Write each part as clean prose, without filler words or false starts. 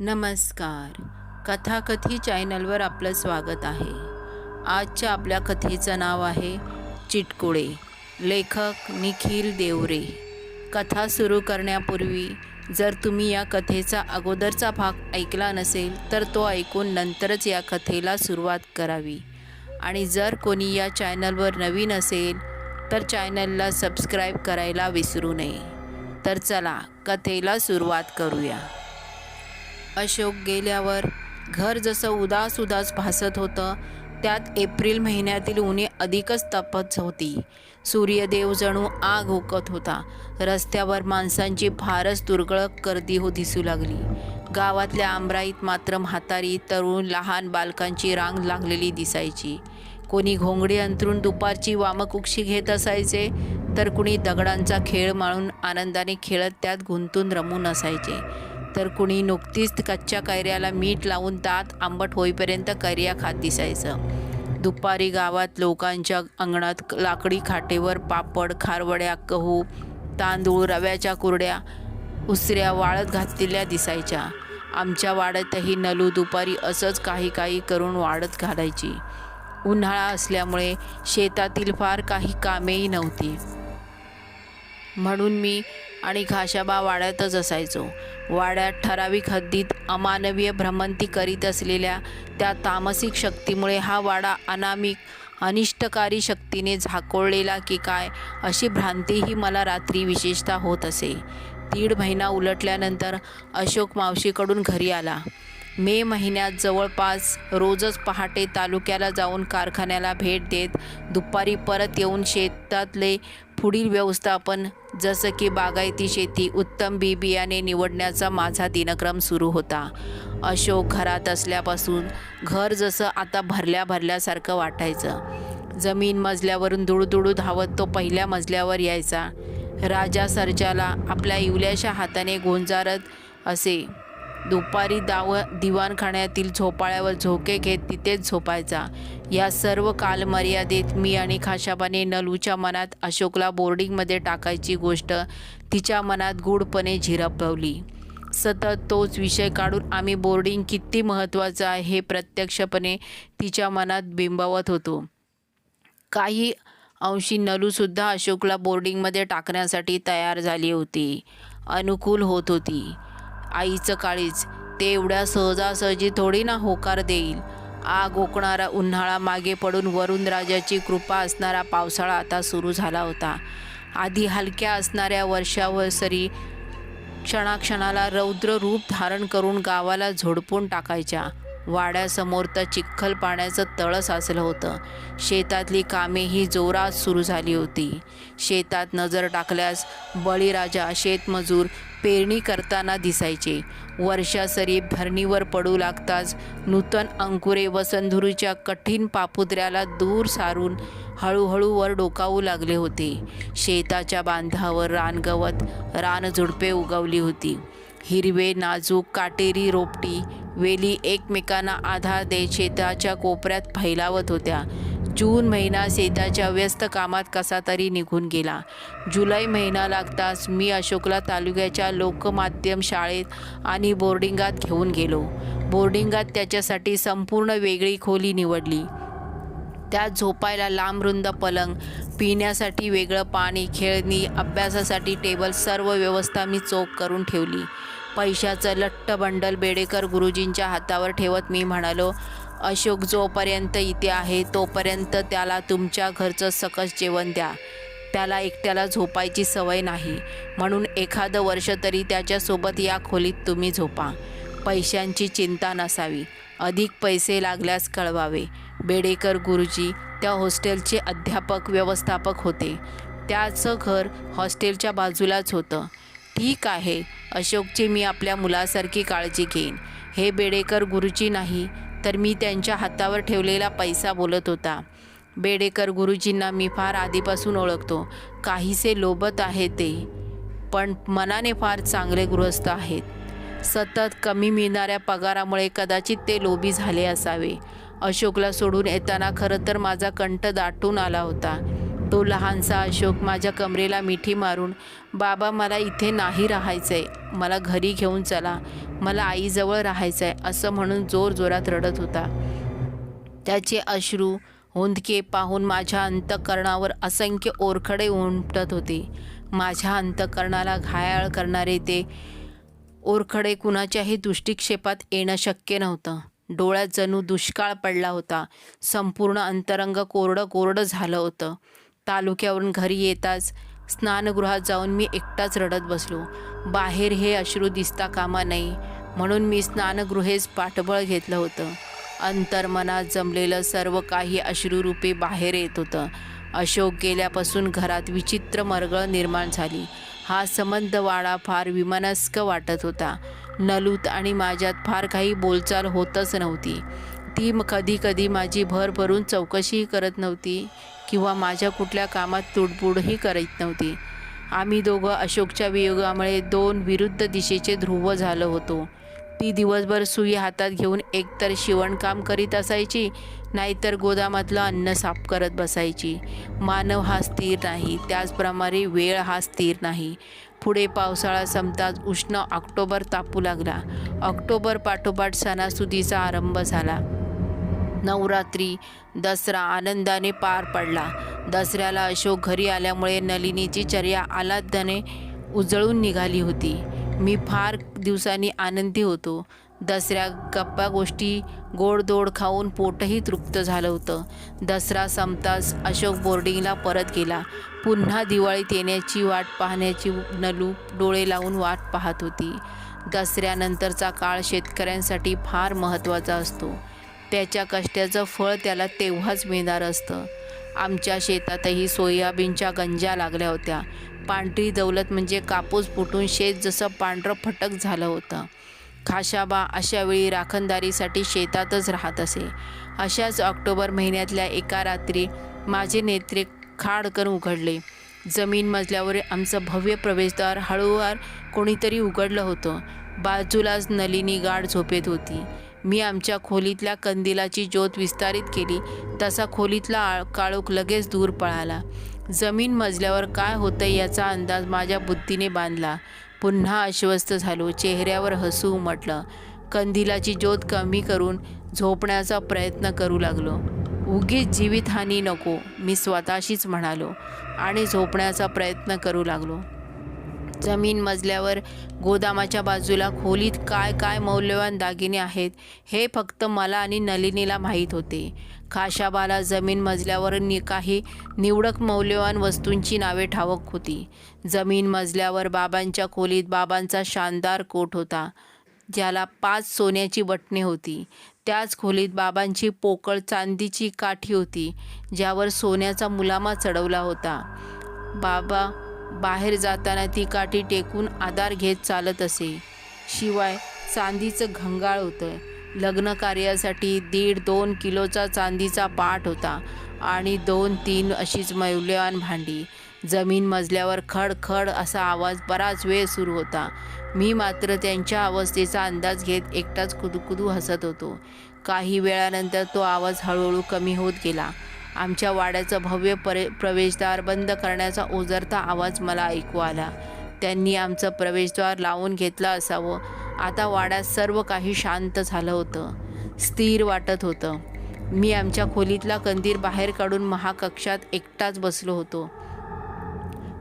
नमस्कार. कथाकथी चॅनलवर आपलं स्वागत आहे. आजच्या आपल्या कथेचं नाव आहे चिटकुळे. लेखक निखिल देवरे. कथा सुरू करण्यापूर्वी जर तुम्ही या कथेचा अगोदरचा भाग ऐकला नसेल तर तो ऐकून नंतरच या कथेला सुरुवात करावी. आणि जर कोणी या चॅनलवर नवीन असेल तर चॅनलला सबस्क्राईब करायला विसरू नये. तर चला कथेला सुरुवात करूया. अशोक गेल्यावर घर जसं उदास उदास भासत होतं, त्यात एप्रिल महिन्यातील उन्हे अधिकच तपत होती. सूर्यदेव जणू आग ओकत होता. रस्त्यावर माणसांची फारच तुरळक गर्दी दिसू लागली. गावातल्या आमराईत मात्र म्हातारी, तरुण, लहान बालकांची रांग लागलेली दिसायची. कोणी घोंगडी अंथरून दुपारची वामकुक्षी घेत असायचे, तर कुणी दगडांचा खेळ माळून आनंदाने खेळत त्यात गुंतून रमून असायचे, तर कुणी नुकतीच कच्च्या कैऱ्याला मीठ लावून दात आंबट होईपर्यंत कैऱ्या खात दिसायचं. दुपारी गावात लोकांच्या अंगणात लाकडी खाटेवर पापड, खारवड्या, गहू, तांदूळ, रव्याच्या कुरड्या, उसऱ्या वाळत घातलेल्या दिसायच्या. आमच्या वाड्यातही नलू दुपारी असंच काही करून वाळत घालायची. उन्हाळा असल्यामुळे शेतातील फार काही कामेही नव्हती, म्हणून मी आणि घाशाबा वाड्यातच असायचो. वाड्यात ठराविक हद्दीत अमानवीय भ्रमंती करीत असलेल्या त्या तामसिक शक्तीमुळे हा वाडा अनामिक अनिष्टकारी शक्तीने झाकोळलेला की काय अशी भ्रांतीही मला रात्री विशेषतः होत असे. 1.5 महिना उलटल्यानंतर अशोक मावशीकडून घरी आला. मे महिन्यात जवळपास रोजच पहाटे तालुक्याला जाऊन कारखान्याला भेट देत दुपारी परत येऊन शेतातले पुढील व्यवस्थापन, जसं की बागायती शेती, उत्तम बी बियाणे निवडण्याचा माझा दिनक्रम सुरू होता. अशोक घरात असल्यापासून घर जसं आता भरल्यासारखं वाटायचं. जमीन मजल्यावरून दुडुदुडू धावत तो पहिल्या मजल्यावर यायचा. राजा सर्जाला आपल्या इवल्याशा हाताने गोंजारत असे. दुपारी दिवाणखान्यातील झोपाळ्यावर झोके घेत तिथेच झोपायचा. या सर्व कालमर्यादेत मी आणि खाशाबाने नलूच्या मनात अशोकला बोर्डिंगमध्ये टाकायची गोष्ट तिच्या मनात गूढपणे झिरपवली. सतत तोच विषय काढून आम्ही बोर्डिंग किती महत्त्वाचं आहे हे प्रत्यक्षपणे तिच्या मनात बिंबवत होतो. काही अंशी नलूसुद्धा अशोकला बोर्डिंगमध्ये टाकण्यासाठी तयार झाली होती, अनुकूल होत होती. आईचं काळीज ते एवढ्या सहजासहजी थोडी ना होकार देईल. आग ओकणारा उन्हाळा मागे पडून वरुण राजाची कृपा असणारा पावसाळा आता सुरू झाला होता. आधी हलक्या असणाऱ्या वर्षावसरी क्षणाक्षणाला रौद्र रूप धारण करून गावाला झोडपून टाकायच्या. वाड्यासमोर तर चिखल पाण्याचं तळ साचलं होतं. शेतातली कामेही जोरात सुरू झाली होती. शेतात नजर टाकल्यास बळीराजा, शेतमजूर पेरणी करताना दिसायचे. वर्षासरी भरणीवर पडू लागताच नूतन अंकुरे वसंधूच्या कठीण पापुद्र्याला दूर सारून हळूहळू वर डोकावू लागले होते. शेताच्या बांधावर रानगवत, रानझुडपे उगवली होती. हिरवे, नाजूक, काटेरी रोपटी वेली एकमेकांना आधार देत शेताच्या कोपऱ्यात फैलावत होत्या. जून महिना शेताच्या व्यस्त कामात कसा तरी निघून गेला. जुलै महिना लागताच मी अशोकला तालुक्याच्या लोकमाध्यम शाळेत आणि बोर्डिंगात घेऊन गेलो. बोर्डिंगात त्याच्यासाठी संपूर्ण वेगळी खोली निवडली. त्यात झोपायला लांबरुंद पलंग, पिण्यासाठी वेगळं पाणी, खेळणी, अभ्यासासाठी टेबल, सर्व व्यवस्था मी चोख करून ठेवली. पैशाचं लठ्ठ बंडल बेडेकर गुरुजींच्या हातावर ठेवत मी म्हणालो, अशोक जोपर्यंत इथे आहे तोपर्यंत त्याला तुमच्या घरचं सकस जेवण द्या. त्याला एकट्याला झोपायची सवय नाही, म्हणून एखादं वर्ष तरी त्याच्यासोबत या खोलीत तुम्ही झोपा. पैशांची चिंता नसावी. अधिक पैसे लागल्यास कळवावे. बेडेकर गुरुजी त्या हॉस्टेलचे अध्यापक व्यवस्थापक होते. त्याचं घर हॉस्टेलच्या बाजूलाच होतं. ठीक आहे, अशोकची मी आपल्या मुलासारखी काळजी घेईन. हे बेडेकर गुरुजी नाही तर मी त्यांच्या हातावर ठेवलेला पैसा बोलत होता. बेडेकर गुरुजींना मी फार आधीपासून ओळखतो. काहीसे लोभत आहे ते, पण मनाने फार चांगले गृहस्थ आहेत. सतत कमी मिळणाऱ्या पगारामुळे कदाचित ते लोभी झाले असावे. अशोकला सोडून येताना खरं तर माझा कंठ दाटून आला होता. तो लहानसा अशोक माझ्या कमरेला मिठी मारून, बाबा मला इथे नाही राहायचं आहे, मला घरी घेऊन चला, मला आईजवळ राहायचं आहे असं म्हणून जोरजोरात रडत होता. त्याचे अश्रू हुंदके पाहून माझ्या अंतःकरणावर असंख्य ओरखडे उमटत होते. माझ्या अंतःकरणाला घायाळ करणारे ते ओरखडे कुणाच्याही दृष्टिक्षेपात येणं शक्य नव्हतं. डोळ्यात जणू दुष्काळ पडला होता. संपूर्ण अंतरंग कोरडं कोरडं झालं होतं. तालुक्यावरून घरी येताच स्नानगृहात जाऊन मी एकटाच रडत बसलो. बाहेर हे अश्रू दिसता कामा नये म्हणून मी स्नानगृहेच पाठबळ घेतलं होतं. अंतर्मनात जमलेलं सर्व काही अश्रुरूपी बाहेर येत होतं. अशोक गेल्यापासून घरात विचित्र मरगळ निर्माण झाली. हा संबंध वाडा फार विमनस्क वाटत होता. नलूत आणि माझ्यात फार काही बोलचाल होतच नव्हती. ती कधी कधी माझी भरभरून चौकशीही करत नव्हती किंवा माझ्या कुठल्या कामात तुडपुडही करत नव्हती. आम्ही दोघं अशोकच्या वियोगामुळे दोन विरुद्ध दिशेचे ध्रुव झालो होतो. ती दिवसभर सुई हातात घेऊन एकतर शिवणकाम करीत असायची, नाहीतर गोदामातलं अन्न साफ करत बसायची. मानव हा स्थिर नाही, त्याचप्रमाणे वेळ हा स्थिर नाही. पुढे पावसाळा संपताच उष्ण ऑक्टोबर तापू लागला. ऑक्टोबर पाठोपाठ सणासुदीचा आरंभ झाला. नवरात्री, दसरा आनंदाने पार पडला. दसऱ्याला अशोक घरी आल्यामुळे नलिनीची चर्या आल्हादाने उजळून निघाली होती. मी फार दिवसांनी आनंदी होतो. दसऱ्या गप्पा गोष्टी गोडधोड खाऊन पोटही तृप्त झालं होतं. दसरा संपताच अशोक बोर्डिंगला परत गेला. पुन्हा दिवाळीत येण्याची वाट पाहण्याची नलू डोळे लावून वाट पाहत होती. दसऱ्यानंतरचा काळ शेतकऱ्यांसाठी फार महत्त्वाचा असतो. त्याच्या कष्टाचं फळ त्याला तेव्हाच मिळणार असतं. आमच्या शेतातही सोयाबीनच्या गंजा लागल्या होत्या. पांढरी दौलत म्हणजे कापूस फुटून शेत जसं पांढरं फटक झालं होतं. खाशाबा अशावेळी राखणदारीसाठी शेतातच राहत असे. अशाच ऑक्टोबर महिन्यातल्या एका रात्री माझे नेत्रे खाडकन उघडले. जमीन मजल्यावर आमचं भव्य प्रवेशद्वार हळूवार कोणीतरी उघडलं होतं. बाजूलाच नलिनी गाढ झोपेत होती. मी आमच्या खोलीतल्या कंदिलाची ज्योत विस्तारित केली तसा खोलीतला काळोख लगेच दूर पळाला. जमीन मजल्यावर काय होतं याचा अंदाज माझ्या बुद्धीने बांधला. पुन्हा अस्वस्थ झालो. चेहऱ्यावर हसू उमटलं. कंदिलाची ज्योत कमी करून झोपण्याचा प्रयत्न करू लागलो. उगीच जीवितहानी नको, मी स्वतःशीच म्हणालो आणि झोपण्याचा प्रयत्न करू लागलो. जमीन मजल्यावर गोदामाच्या बाजूला खोलीत काय काय मौल्यवान दागिने आहेत हे फक्त मला आणि नलिनीला माहीत होते. खाशाबाला जमीन मजल्यावर काही निवडक मौल्यवान वस्तूंची नावे ठाऊक होती. जमीन मजल्यावर बाबांच्या खोलीत बाबांचा शानदार कोट होता, ज्याला 5 सोन्याची बटणे होती. त्याच खोलीत बाबांची पोकळ चांदीची काठी होती, ज्यावर सोन्याचा मुलामा चढवला होता. बाबा बाहेर जाताना ती काठी टेकून आधार घेत चालत असे. शिवाय चांदीचं घंगाळ होतं. लग्न कार्यासाठी 1.5-2 किलोचा चांदीचा पाट होता आणि 2-3 अशीच मौल्यवान भांडी. जमीन मजल्यावर खडखड असा आवाज बराच वेळ सुरू होता. मी मात्र त्यांच्या अवस्थेचा अंदाज घेत एकटाच कुदूकुदू हसत होतो. काही वेळानंतर तो आवाज हळूहळू कमी होत गेला. आमच्या वाड्याचं भव्य प्रवेशद्वार बंद करण्याचा ओझरता आवाज मला ऐकू आला. त्यांनी आमचं प्रवेशद्वार लावून घेतलं असावं. आता वाड्यात सर्व काही शांत झालं होतं, स्थिर वाटत होतं. मी आमच्या खोलीतला कंदील बाहेर काढून महाकक्षात एकटाच बसलो होतो.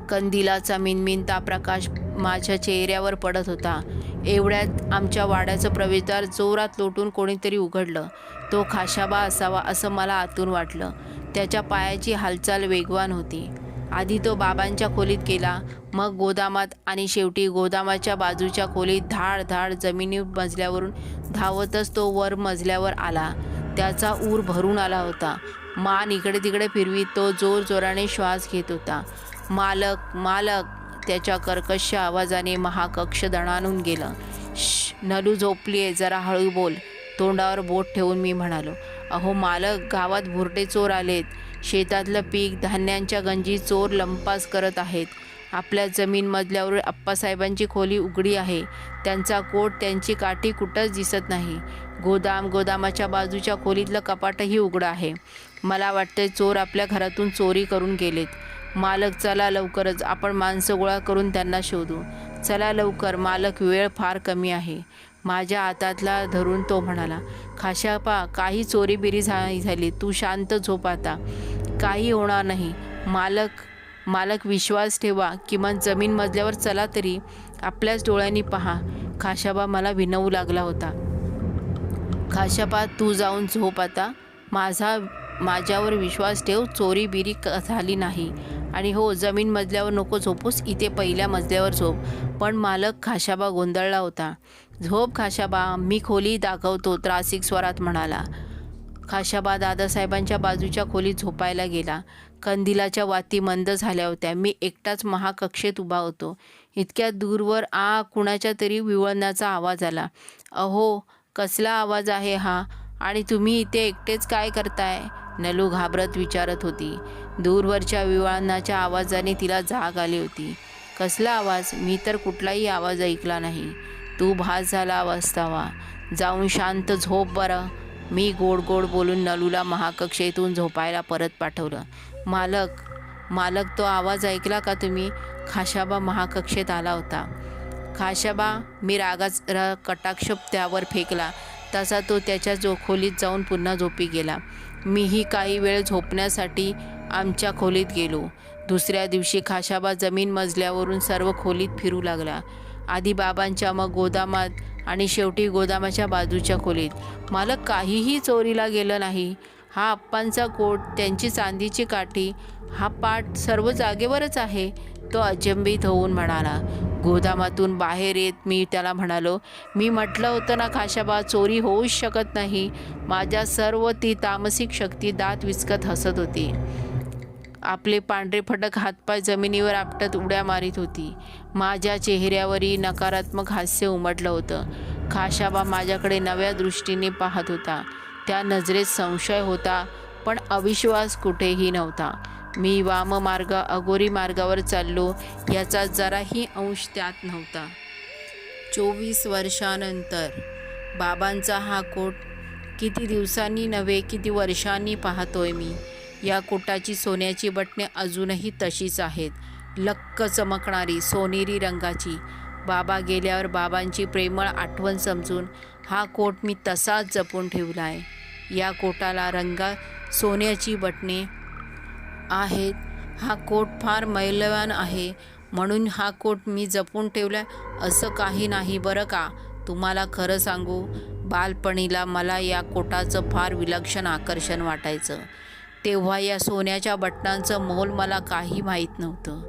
कंदिलाचा मिनमिनता प्रकाश माझ्या चेहऱ्यावर पडत होता. एवढ्यात आमच्या वाड्याचं प्रवेशद्वार जोरात लोटून कोणीतरी उघडलं. तो खाशाबा असावा असं मला आतून वाटलं. त्याच्या पायाची हालचाल वेगवान होती. आधी तो बाबांच्या खोलीत गेला, मग गोदामात आणि शेवटी गोदामाच्या बाजूच्या खोलीत धाड धाड जमिनी मजल्यावरून धावतच तो वर मजल्यावर आला. त्याचा ऊर भरून आला होता. मान इकडे तिकडे फिरवीत तो जोरजोराने श्वास घेत होता. मालक मालक, त्याच्या कर्कश आवाजाने महाकक्ष दणाणून गेलं. नलू झोपलीये, जरा हळू बोल, तोंडावर बोट ठेवून मी म्हणालो. अहो मालक, गावात भुरटे चोर आलेत. शेतातलं पीक धान्यांच्या गंजी चोर लंपास करत आहेत. आपल्या जमीन मजल्यावर आप्पासाहेबांची खोली उघडी आहे. त्यांचा कोट, त्यांची काठी कुठंच दिसत नाही. गोदामाच्या बाजूच्या खोलीतलं कपाटही उघडं आहे. मला वाटतंय चोर आपल्या घरातून चोरी करून गेलेत. मालक, चला लवकरच, आपण माणसं गोळा करून त्यांना शोधू. चला लवकर मालक, वेळ फार कमी आहे. माझ्या हातातला धरून तो म्हणाला, खाशाबा, काही चोरीबिरी झाली, तू शांत झोप आता, काही होणार नाही. मालक विश्वास ठेवा, किमान जमीन मजल्यावर चला तरी, आपल्याच डोळ्यांनी पहा. खाशाबा मला विनवू लागला होता. खाशाबा, तू जाऊन झोप आता, माझ्यावर विश्वास ठेव, चोरी बिरी झाली नाही. आणि हो, जमीन मजल्यावर नको झोपूस, इथे पहिल्या मजल्यावर झोप. पण मालक, खाशाबा गोंधळला होता. झोप खाशाबा, मी खोली दाखवतो, त्रासिक स्वरात म्हणाला. खाशाबा दादासाहेबांच्या बाजूच्या खोलीत झोपायला गेला. कंदिलाच्या वाती मंद झाल्या होत्या. मी एकटाच महाकक्षेत उभा होतो. इतक्या दूरवर कुणाच्या तरी विवळण्याचा आवाज आला. अहो, कसला आवाज आहे हा? आणि तुम्ही इथे एकटेच काय करताय? नलू घाबरत विचारत होती. दूरवरच्या विवळणाच्या आवाजाने तिला जाग आली होती. कसला आवाज? मी तर कुठलाही आवाज ऐकला नाही. तू भास झाला असावा. जाऊन शांत झोप बरं. मी गोड बोलून नलूला महाकक्षेतून झोपायला परत पाठवलं. मालक, तो आवाज ऐकला का तुम्ही? खाशाबा महाकक्षेत आला होता. खाशाबा, मी रागाचा कटाक्ष त्यावर फेकला तसा तो त्याच्या खोलीत जाऊन पुन्हा झोपी गेला. मीही काही वेळ झोपण्यासाठी आमच्या खोलीत गेलो. दुसऱ्या दिवशी खाशाबा जमीन मजल्यावरून सर्व खोलीत फिरू लागला. आधी बाबांच्या, मग गोदामात आणि शेवटी गोदामाच्या बाजूच्या खोलीत. मालक, काहीही चोरीला गेलं नाही. हा आप्पांचा कोट, त्यांची चांदीची काठी, हा पाट सर्व जागेवरच आहे, तो अचंबित होऊन म्हणाला. गोदामातून बाहेर येत मी त्याला म्हणालो, मी म्हटलं होतं ना खाशाबा, चोरी होऊच शकत नाही. माझ्या सर्व ती तामसिक शक्ती दात विचकत हसत होती. आपले पांढरे फटक हातपाय जमिनीवर आपटत उड्या मारित होती. माझ्या चेहऱ्यावरही नकारात्मक हास्य उमटलं होतं. खाशाबा माझ्याकडे नव्या दृष्टीने पाहत होता. त्या नजरेत संशय होता, पण अविश्वास कुठेही नव्हता. मी वाममार्ग अघोरी मार्गावर चाललो याचा जराही अंश त्यात नव्हता. 24 वर्षानंतर बाबांचा हा कोट किती दिवसांनी नव्हे, किती वर्षांनी पाहतोय मी. या कोटाची सोन्याची बटणे अजूनही तशीच आहेत, लक्क चमकणारी सोनेरी रंगाची. बाबा गेल्यावर बाबांची प्रेमळ आठवण समजून हा कोट मी तसाच जपून ठेवला आहे. या कोटाला सोन्याची बटणे आहेत. हा कोट फार मौल्यवान आहे, म्हणून हा कोट मी जपून ठेवला असं काही नाही बरं का. तुम्हाला खरं सांगू, बालपणीला मला या कोटाचं फार विलक्षण आकर्षण वाटायचं. तेव्हा या सोन्याच्या बटणांचं मोल मला काही माहीत नव्हतं.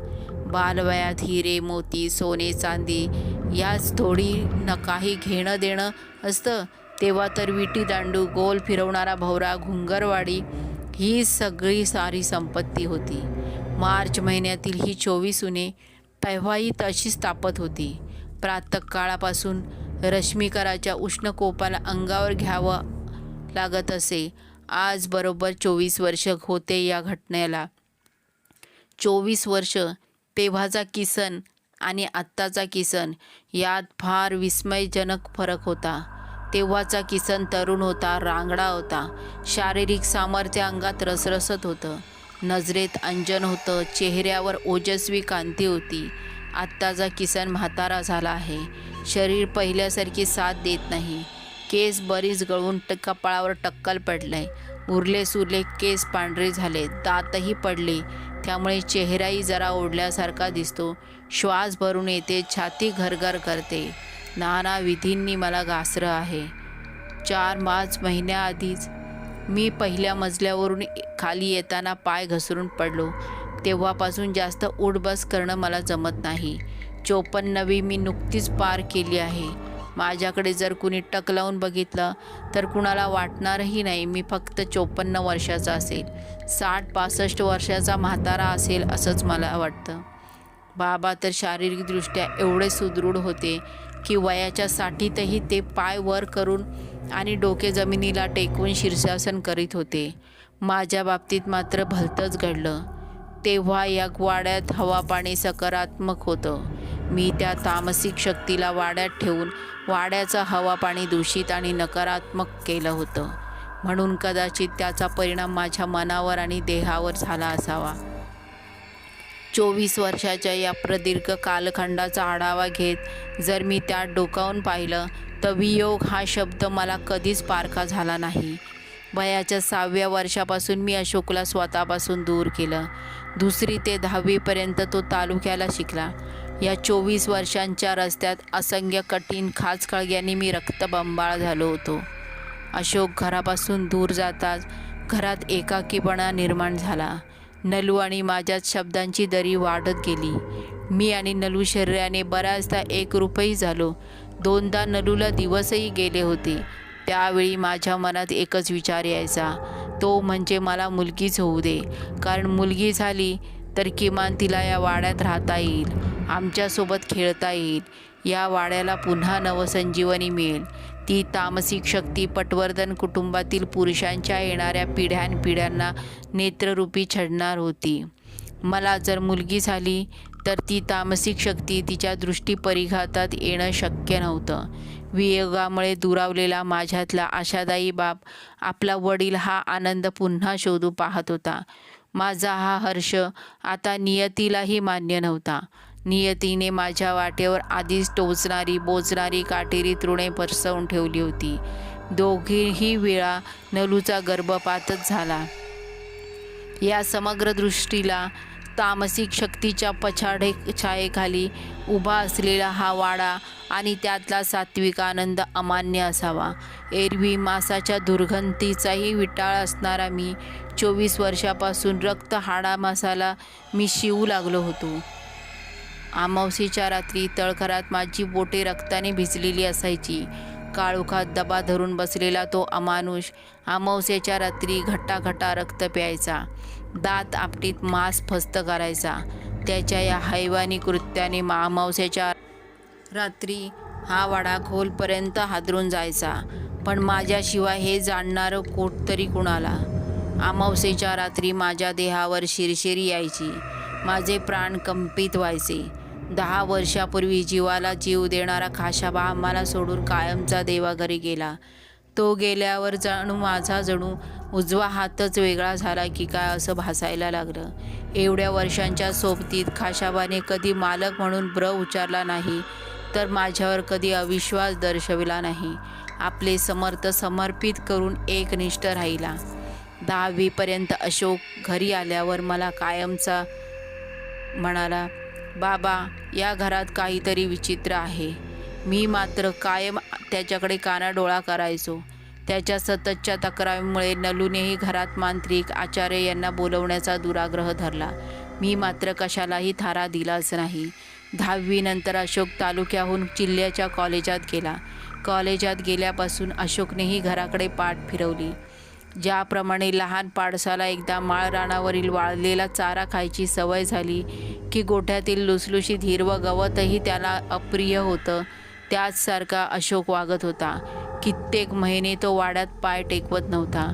बालवयात हिरे, मोती, सोने, चांदी याच थोडी न काही घेणं देणं असतं. तेव्हा तर विटी दांडू, गोल फिरवणारा भवरा, घुंगरवाडी ही सगळी सारी संपत्ती होती. मार्च महिन्यातील ही 24 उन्हे तेव्हाही तशीच तापत होती. प्रातःकाळापासून रश्मीकराच्या उष्ण कोपाला अंगावर घ्यावं लागत असे. आज बरोबर 24 वर्ष होते या घटनेला. 24 वर्ष, तेव्हाचा किसन आणि आत्ताचा किसन यात फार विस्मयजनक फरक होता. तेव्हाचा किसन तरुण होता, रांगडा होता, शारीरिक सामर्थ्य अंगात रसरसत होतं, नजरेत अंजन होतं, चेहऱ्यावर ओजस्वी कांती होती. आत्ताचा किसन म्हातारा झाला आहे. शरीर पहिल्यासारखी साथ देत नाही. केस बरीच गळून कपाळावर टक्कल पडलंय. उरले सुरले केस पांढरे झाले, दातही पडले, त्यामुळे चेहराही जरा ओढल्यासारखा दिसतो. श्वास भरून येते, छाती घरघर करते. नाना विधींनी मला घासरं आहे. 4-5 महिन्याआधीच मी पहिल्या मजल्यावरून खाली येताना पाय घसरून पडलो. तेव्हापासून जास्त उठबस करणं मला जमत नाही. 54वी मी नुकतीच पार केली आहे. माझ्याकडे जर कुणी टक लावून बघितलं तर कुणाला वाटणारही नाही मी फक्त 54 वर्षाचा असेल. 60-65 वर्षाचा म्हातारा असेल असंच मला वाटतं. बाबा तर शारीरिकदृष्ट्या एवढे सुदृढ होते की वयाच्या 60तही ते पाय वर करून आणि डोके जमिनीला टेकवून शीर्षासन करीत होते. माझ्या बाबतीत मात्र भलतंच घडलं. तेव्हा या वाड्यात हवा पाणी सकारात्मक होतं. मी त्या तामसिक शक्तीला वाड्यात ठेवून वाड्याचं हवा पाणी दूषित आणि नकारात्मक केलं होतं. म्हणून कदाचित त्याचा परिणाम माझ्या मनावर आणि देहावर झाला असावा. 24 वर्षाच्या या प्रदीर्घ कालखंडाचा आढावा घेत जर मी त्यात डोकावून पाहिलं तर वियोग हा शब्द मला कधीच पारखा झाला नाही. वयाच्या 6व्या वर्षापासून मी अशोकला स्वतःपासून दूर केलं. 2री ते 10वीपर्यंत तो तालुक्याला शिकला. या 24 वर्षांच्या रस्त्यात असंख्य कठीण खाचखळग्यांनी मी रक्तबंबाळ झालो होतो. अशोक घरापासून दूर जाताच घरात एकाकीपणा निर्माण झाला. नलू आणि माझ्यात शब्दांची दरी वाढत गेली. मी आणि नलू शरीराने बऱ्याचदा एकरूपही झालो. 2दा नलूला दिवसही गेले होते. त्यावेळी माझ्या मनात एकच विचार यायचा, तो म्हणजे मला मुलगीच होऊ दे. कारण मुलगी झाली तर किमान तिला या वाड्यात राहता येईल, आमच्यासोबत खेळता येईल, या वाड्याला पुन्हा नवसंजीवनी मिळेल. ती तामसिक शक्ती पटवर्धन कुटुंबातील पुरुषांच्या येणाऱ्या पिढ्यानपिढ्यांना नेत्ररूपी छडणार होती. मला जर मुलगी झाली तर ती तामसिक शक्ती तिच्या दृष्टीपरिघातात येणं शक्य नव्हतं. वियोगामुळे दुरावलेला माझ्यातला आशादायी बाप आपला वडील हा आनंद पुन्हा शोधू पाहत होता. माझा हा हर्ष आता नियतीलाही मान्य नव्हता. नियतीने माझ्या वाटेवर आधीच टोचणारी बोचणारी काटेरी तृणे पसरवून ठेवली होती. दोघीही वेळा नलूचा गर्भपातच झाला. या समग्र दृष्टीला तामसिक शक्तीच्या छायेखाली उभा असलेला हा वाडा आणि त्यातला सात्विक आनंद अमान्य असावा. एरवी मासाच्या दुर्गंधीचाही विटाळ असणारा मी 24 वर्षापासून रक्त हाडा मसाला मी शिवू लागलो होतो. अमावस्येच्या रात्री तळघरात माझी बोटे रक्ताने भिजलेली असायची. काळोखात दबा धरून बसलेला तो अमानुष अमावस्येच्या रात्री घट्टा रक्त प्यायचा. दात आपटीत मांस फस्त करायचा. त्याच्या या हैवानी कृत्याने अमावस्येच्या रात्री हा वाडा खोलपर्यंत हादरून जायचा. पण माझ्याशिवाय हे जाणणारं कोट तरी कुणाला? अमावस्येच्या रात्री माझ्या देहावर शिरशिरी यायची. माझे प्राण कंपित व्हायचे. 10 वर्षापूर्वी जीवाला जीव देणारा खाशाबा आम्हाला सोडून कायमचा देवाघरी गेला. तो गेल्यावर माझा जणू उजवा हातच वेगळा झाला की काय असं भासायला लागलं. एवढ्या वर्षांच्या सोबतीत खाशाबाने कधी मालक म्हणून उच्चारला नाही, तर माझ्यावर कधी अविश्वास दर्शविला नाही. आपले समर्थ समर्पित करून एकनिष्ठ राहिला. 10वीपर्यंत अशोक घरी आल्यावर मला कायमचा म्हणाला, बाबा, या घरात काहीतरी विचित्र आहे. मी मात्र कायम त्याच्याकडे कानाडोळा करायचो. त्याच्या सततच्या तक्रारीमुळे नलूनेही घरात मांत्रिक आचार्य यांना बोलवण्याचा दुराग्रह धरला. मी मात्र कशालाही थारा दिलाच नाही. 10वी नंतर अशोक तालुक्याहून जिल्ह्याच्या कॉलेजात गेला. कॉलेजात गेल्यापासून अशोकनेही घराकडे पाठ फिरवली. ज्याप्रमाणे लहान पाडसाला एकदा माळ रानावरील वाळलेला चारा खायची सवय झाली की गोठ्यातील लुसलुशीत हिरवं गवतही त्याला अप्रिय होतं, त्याचसारखा अशोक वागत होता. कित्येक महिने तो वाड्यात पाय टेकवत नव्हता.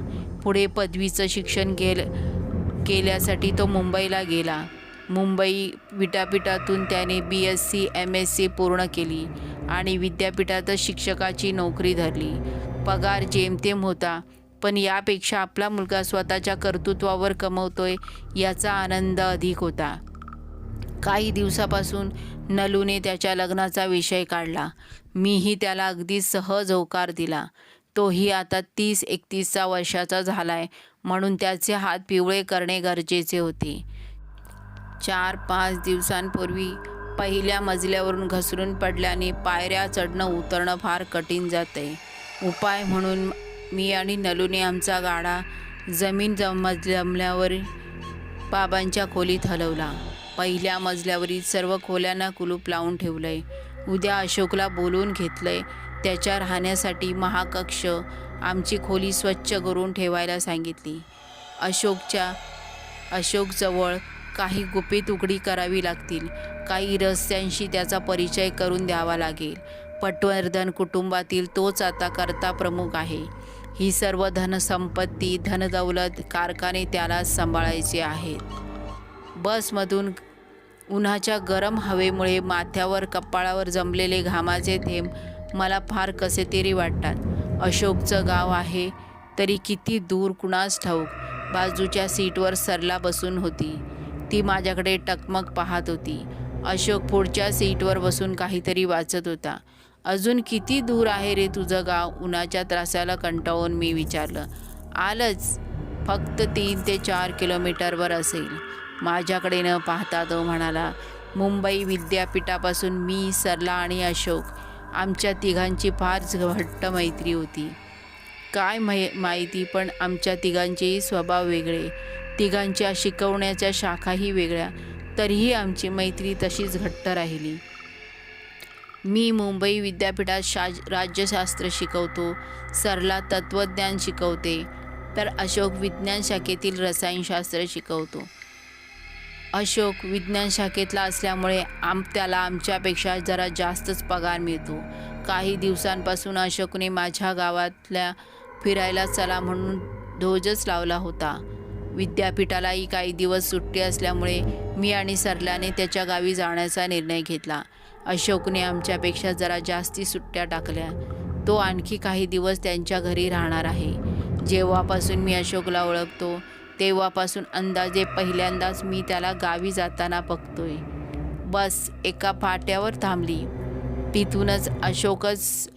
पुढे पदवीचं शिक्षण केल्यासाठी तो मुंबईला गेला. मुंबई विद्यापीठातून त्याने BSc MSc पूर्ण केली आणि विद्यापीठातच शिक्षकाची नोकरी धरली. पगार जेमतेम होता, पण यापेक्षा आपला मुलगा स्वतःच्या कर्तृत्वावर कमवतोय याचा आनंद अधिक होता. काही दिवसापासून नलूने त्याच्या लग्नाचा विषय काढला. मीही त्याला अगदी सहज होकार दिला. तोही आता 30-31 वर्षाचा झालाय, म्हणून त्याचे हात पिवळे करणे गरजेचे होते. 4-5 दिवसांपूर्वी पहिल्या मजल्यावरून घसरून पडल्याने पायऱ्या चढणं उतरणं फार कठीण जातंय. उपाय म्हणून मी आणि नलूने आमचा गाडा जमीन जमल्यावर बाबांच्या खोलीत हलवला. पहिल्या मजल्यावरील सर्व खोल्यांना कुलूप लावून ठेवलंय. उद्या अशोकला बोलवून घेतलंय. त्याच्या राहण्यासाठी महाकक्ष आमची खोली स्वच्छ करून ठेवायला सांगितली. अशोकजवळ काही गुपित उघडी करावी लागतील. काही रहस्यांशी त्याचा परिचय करून द्यावा लागेल. पटवर्धन कुटुंबातील तोच आता कर्ता प्रमुख आहे. ही सर्व धनसंपत्ती, धनदौलत, कारखाने त्याला सांभाळायचे आहेत. बसमधून उन्हाच्या गरम हवेमुळे माथ्यावर कपाळावर जमलेले घामाचे थेंब मला फार कसे तरी वाटतात. अशोकचं गाव आहे तरी किती दूर कुणास ठाऊक. बाजूच्या सीटवर सरला बसून होती. ती माझ्याकडे टकमक पाहत होती. अशोक पुढच्या सीटवर बसून काहीतरी वाचत होता. अजून किती दूर आहे रे तुझं गाव? उन्हाच्या त्रासाला कंटाळून मी विचारलं. आलंच, फक्त 3 ते 4 किलोमीटरवर असेल. माझ्याकडे न पाहता तो म्हणाला. मुंबई विद्यापीठापासून मी, सरला आणि अशोक, आमच्या तिघांची फार घट्ट मैत्री होती. काय माहिती, पण आमच्या तिघांचेही स्वभाव वेगळे, तिघांच्या शिकवण्याच्या शाखाही वेगळ्या, तरीही आमची मैत्री तशीच घट्ट राहिली. मी मुंबई विद्यापीठात राज्यशास्त्र शिकवतो, सरला तत्त्वज्ञान शिकवते, तर अशोक विज्ञान शाखेतील रसायनशास्त्र शिकवतो. अशोक विज्ञान शाखेतला असल्यामुळे त्याला आमच्यापेक्षा जरा जास्तच पगार मिळतो. काही दिवसांपासून अशोकने माझ्या गावातल्या फिरायला चला म्हणून ढोजच लावला होता. विद्यापीठालाही काही दिवस सुट्टी असल्यामुळे मी आणि सरल्याने त्याच्या गावी जाण्याचा निर्णय घेतला. अशोकने आमच्यापेक्षा जरा जास्ती सुट्ट्या टाकल्या. तो आणखी काही दिवस त्यांच्या घरी राहणार आहे. जेव्हापासून मी अशोकला ओळखतो तेव्हापासून अंदाजे पहिल्यांदाच मी त्याला गावी जाताना बघतोय. बस एका फाट्यावर थांबली. तिथूनच अशोकच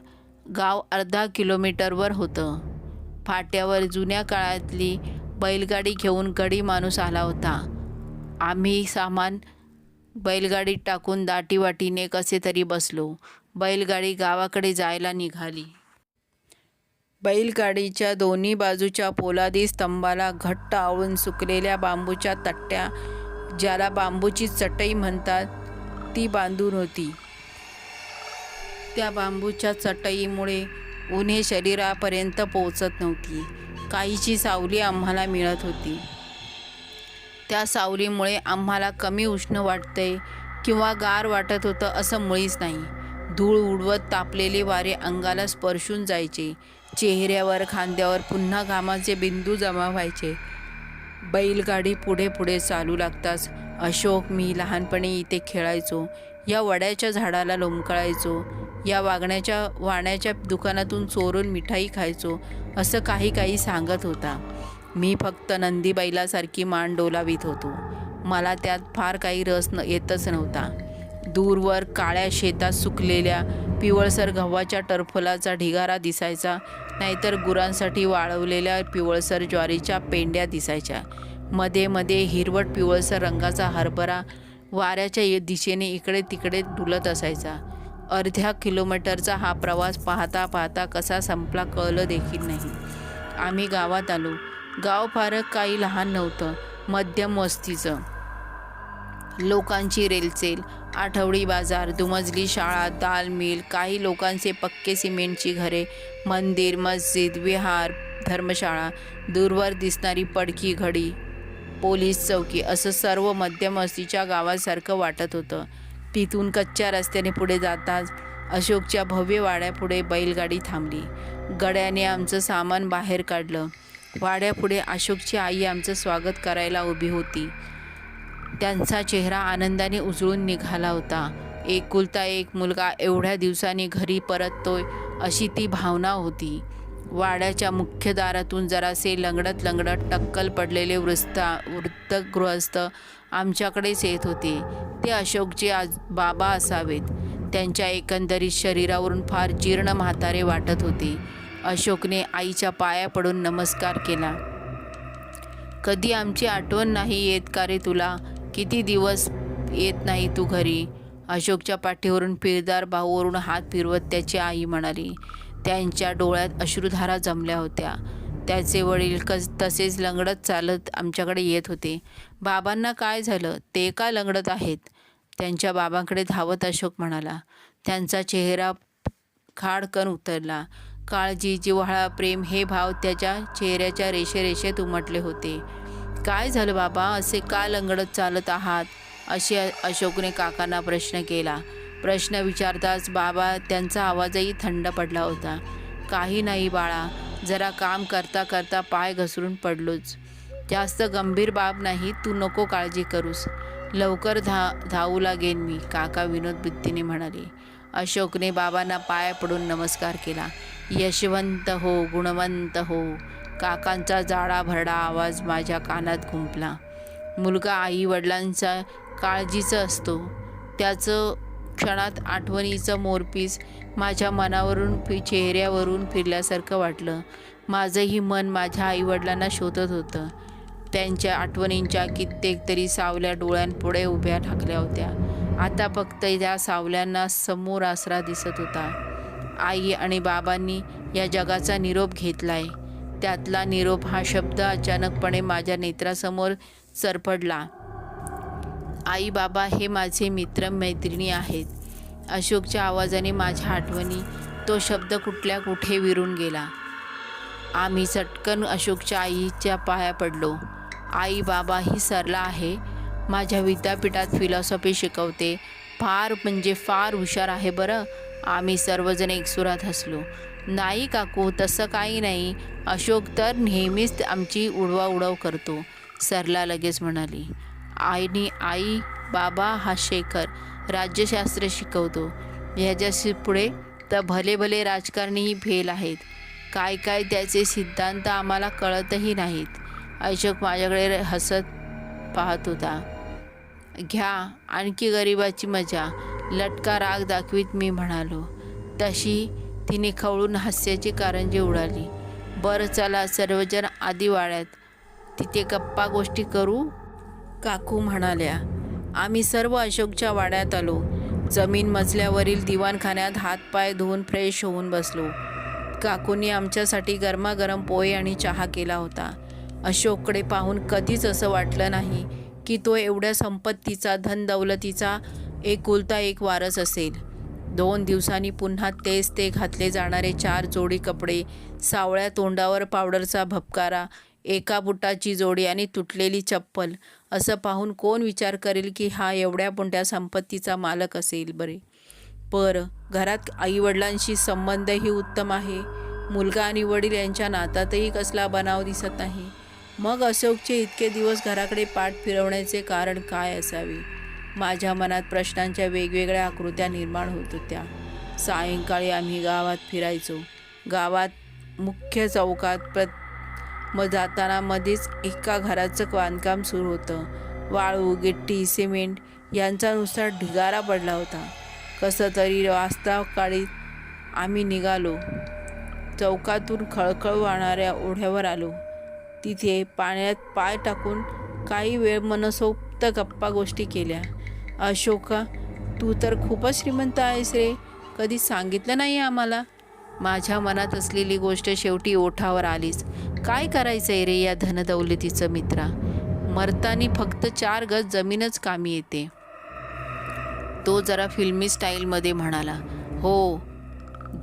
गाव अर्धा किलोमीटरवर होतं. फाट्यावर जुन्या काळातली बैलगाडी घेऊन गडी माणूस आला होता. आम्ही सामान बैलगाडीत टाकून दाटीवाटीने कसे तरी बसलो. बैलगाडी गावाकडे जायला निघाली. बैलगाडीच्या दोन्ही बाजूच्या पोलादी स्तंभाला घट्ट आवळून सुकलेल्या बांबूच्या तट्ट्या, ज्याला बांबूची चटई म्हणतात, ती बांधून होती. त्या बांबूच्या चटईमुळे उन्हे शरीरापर्यंत पोचत नव्हती. काहीची सावली आम्हाला मिळत होती. त्या सावलीमुळे आम्हाला कमी उष्ण वाटतंय किंवा गार वाटत होतं असं मुळीच नाही. धूळ उडवत तापलेले वारे अंगाला स्पर्शून जायचे. चेहऱ्यावर, खांद्यावर पुन्हा घामाचे बिंदू जमा व्हायचे. बैलगाडी पुढे पुढे चालू लागताच अशोक, मी लहानपणी इथे खेळायचो, या वड्याच्या झाडाला लोंबकळायचो, या वाण्याच्या दुकानातून चोरून मिठाई खायचो, असं काही सांगत होता. मी फक्त नंदी बैलासारखी मान डोलावीत होतो. मला त्यात फार काही रस येतच नव्हता. दूरवर काळ्या शेतात सुकलेल्या पिवळसर गव्हाच्या टरफलाचा ढिगारा दिसायचा, नाहीतर गुरांसाठी वाळवलेल्या पिवळसर ज्वारीच्या पेंड्या दिसायच्या. मध्ये मध्ये हिरवट पिवळसर रंगाचा हरभरा वाऱ्याच्या दिशेने इकडे तिकडे डुलत असायचा. अर्ध्या किलोमीटरचा हा प्रवास पाहता पाहता कसा संपला कळलं देखील नाही. आम्ही गावात आलो. गाव फार काही लहान नव्हतं, मध्यम वस्तीचं. लोकांची रेलचेल, आठवडी बाजार, दुमजली शाळा, दाल मिल, काही लोकांचे पक्के सिमेंटची घरे, मंदिर, मस्जिद, विहार, धर्मशाळा, दूरवर दिसणारी पडकी घडी, पोलीस चौकी, असं सर्व मध्यम वस्तीच्या गावासारखं वाटत होतं. तिथून कच्च्या रस्त्याने पुढे जाताच अशोकच्या भव्य वाड्यापुढे बैलगाडी थांबली. गड्याने आमचं सामान बाहेर काढलं. वाड्यापुढे अशोकची आई आमचं स्वागत करायला उभी होती. त्यांचा चेहरा आनंदाने उजळून निघाला होता. एकुलता एक मुलगा एवढ्या दिवसांनी घरी परततोय अशी ती भावना होती. वाड्याच्या मुख्य दारातून जरासे लंगडत टक्कल पडलेले वृद्ध गृहस्थ आमच्याकडेच येत होते. ते अशोकचे बाबा असावेत. त्यांच्या एकंदरीत शरीरावरून फार जीर्ण म्हातारे वाटत होते. अशोकने आईच्या पाया पडून नमस्कार केला. कधी आमची आठवण नाही येत का रे तुला? किती दिवस येत नाही तू घरी? अशोकच्या पाठीवरून पिळदार भाऊवरून हात फिरवत त्याची आई म्हणाली. त्यांच्या डोळ्यात अश्रुधारा जमल्या होत्या. त्याचे वडील तसेच लंगडत चालत आमच्याकडे येत होते. बाबांना काय झालं? ते का लंगडत आहेत? त्यांच्या बाबांकडे धावत अशोक म्हणाला. त्यांचा चेहरा खाडकन उतरला. काळजी, जिव्हाळा, प्रेम हे भाव त्याच्या चेहऱ्याच्या रेषेत उमटले होते. काय झालं बाबा? असे का लंगडत चालत आहात? असे अशोकने काकांना प्रश्न केला. प्रश्न विचारताच बाबा त्यांचा आवाजही थंड पडला होता. काही नाही बाळा, जरा काम करता करता पाय घसरून पडलोच. जास्त गंभीर बाब नाही, तू नको काळजी करूस. लवकर धावू लागेन मी, काका विनोद बुद्धीने म्हणाले. अशोकने बाबांना पाय पडून नमस्कार केला. यशवंत हो, गुणवंत हो. काकांचा जाडा भरडा आवाज माझ्या कानात घुमला. मुलगा आई वडिलांचा काळजीचं असतो, त्याचं क्षणात आठवणीचं मोरपीस माझ्या मनावरून चेहऱ्यावरून फिरल्यासारखं वाटलं. माझंही मन माझ्या आईवडिलांना शोधत होतं. त्यांच्या आठवणींच्या कित्येक तरी सावल्या डोळ्यांपुढे उभ्या ठाकल्या होत्या. आता फक्त त्या सावल्यांना समोर आसरा दिसत होता. आई आणि बाबांनी या जगाचा निरोप घेतलाय. त्यातला निरोप हा शब्द अचानकपणे माझ्या नेत्रासमोर सरपडला. आई बाबा हे माझे मित्र मैत्रिणी आहेत. अशोकच्या आवाजाने माझ्या आठवणी तो शब्द कुठल्या कुठे विरून गेला. आम्ही चटकन अशोकच्या आईच्या पाया पडलो. आई बाबा ही सरला आहे, माझ्या विद्यापीठात फिलॉसॉफी शिकवते. फार म्हणजे फार हुशार आहे बरं. आम्ही सर्वजण एकसुरात हसलो. नाही काकू, तसं काही नाही. अशोक तर नेहमीच आमची उडवाउडव करतो, सरला लगेच म्हणाली. आई बाबा हा शेखर राज्यशास्त्र शिकवतो. ह्याच्या पुढे तर भले भले राजकारणीही फेल आहेत. काय काय त्याचे सिद्धांत आम्हाला कळतही नाहीत. अशोक माझ्याकडे हसत पाहत होता. घ्या आणखी गरिबाची मजा, लटका राग दाखवीत मी म्हणालो. तशी तिने खवळून हास्याची कारंजी उडाली. बरं चला सर्वजण आधी वाड्यात, तिथे गप्पा गोष्टी करू, काकू म्हणाल्या. आम्ही सर्व अशोकच्या वाड्यात आलो. जमीन मजल्यावरील दिवाणखान्यात हातपाय धुवून फ्रेश होऊन बसलो. काकूंनी आमच्यासाठी गरमागरम पोहे आणि चहा केला होता. अशोककडे पाहून कधीच असं वाटलं नाही की तो एवढ्या संपत्तीचा, धनदौलतीचा एकुलता एक वारस असेल. 2 दिवसांनी पुन्हा तेच ते घातले जाणारे 4 जोडी कपडे, सावळ्या तोंडावर पावडरचा भपकारा, एका बुटाची जोडी आणि तुटलेली चप्पल, असं पाहून कोण विचार करेल की हा एवढ्या मोठ्या संपत्तीचा मालक असेल बरे. घरात आईवडिलांशी संबंधही उत्तम आहे. मुलगा आणि वडील यांच्या नातातही कसला बनाव दिसत नाही. मग अशोकचे इतके दिवस घराकडे पाठ फिरवण्याचे कारण काय असावे? माझ्या मनात प्रश्नांच्या वेगवेगळ्या आकृत्या निर्माण होत होत्या. सायंकाळी आम्ही गावात फिरायचो. गावात मुख्य चौकात जाताना मध्येच एका घराचं बांधकाम सुरू होतं. वाळू, गिट्टी, सिमेंट यांचा नुसता ढिगारा पडला होता. कसं तरी वाजता काळी आम्ही निघालो. चौकातून खळखळ वाहणाऱ्या ओढ्यावर आलो. तिथे पाण्यात पाय टाकून काही वेळ मनसोक्त गप्पा गोष्टी केल्या. अशोका, तू तर खूपच श्रीमंत आहेस रे, कधी सांगितलं नाही आम्हाला. माझ्या मनात असलेली गोष्ट शेवटी ओठावर आलीच. काय करायचं आहे रे या धनदौलतीचं मित्रा? मरतानी फक्त 4 गज जमीनच कामी येते. तो जरा फिल्मी स्टाईलमध्ये म्हणाला. हो,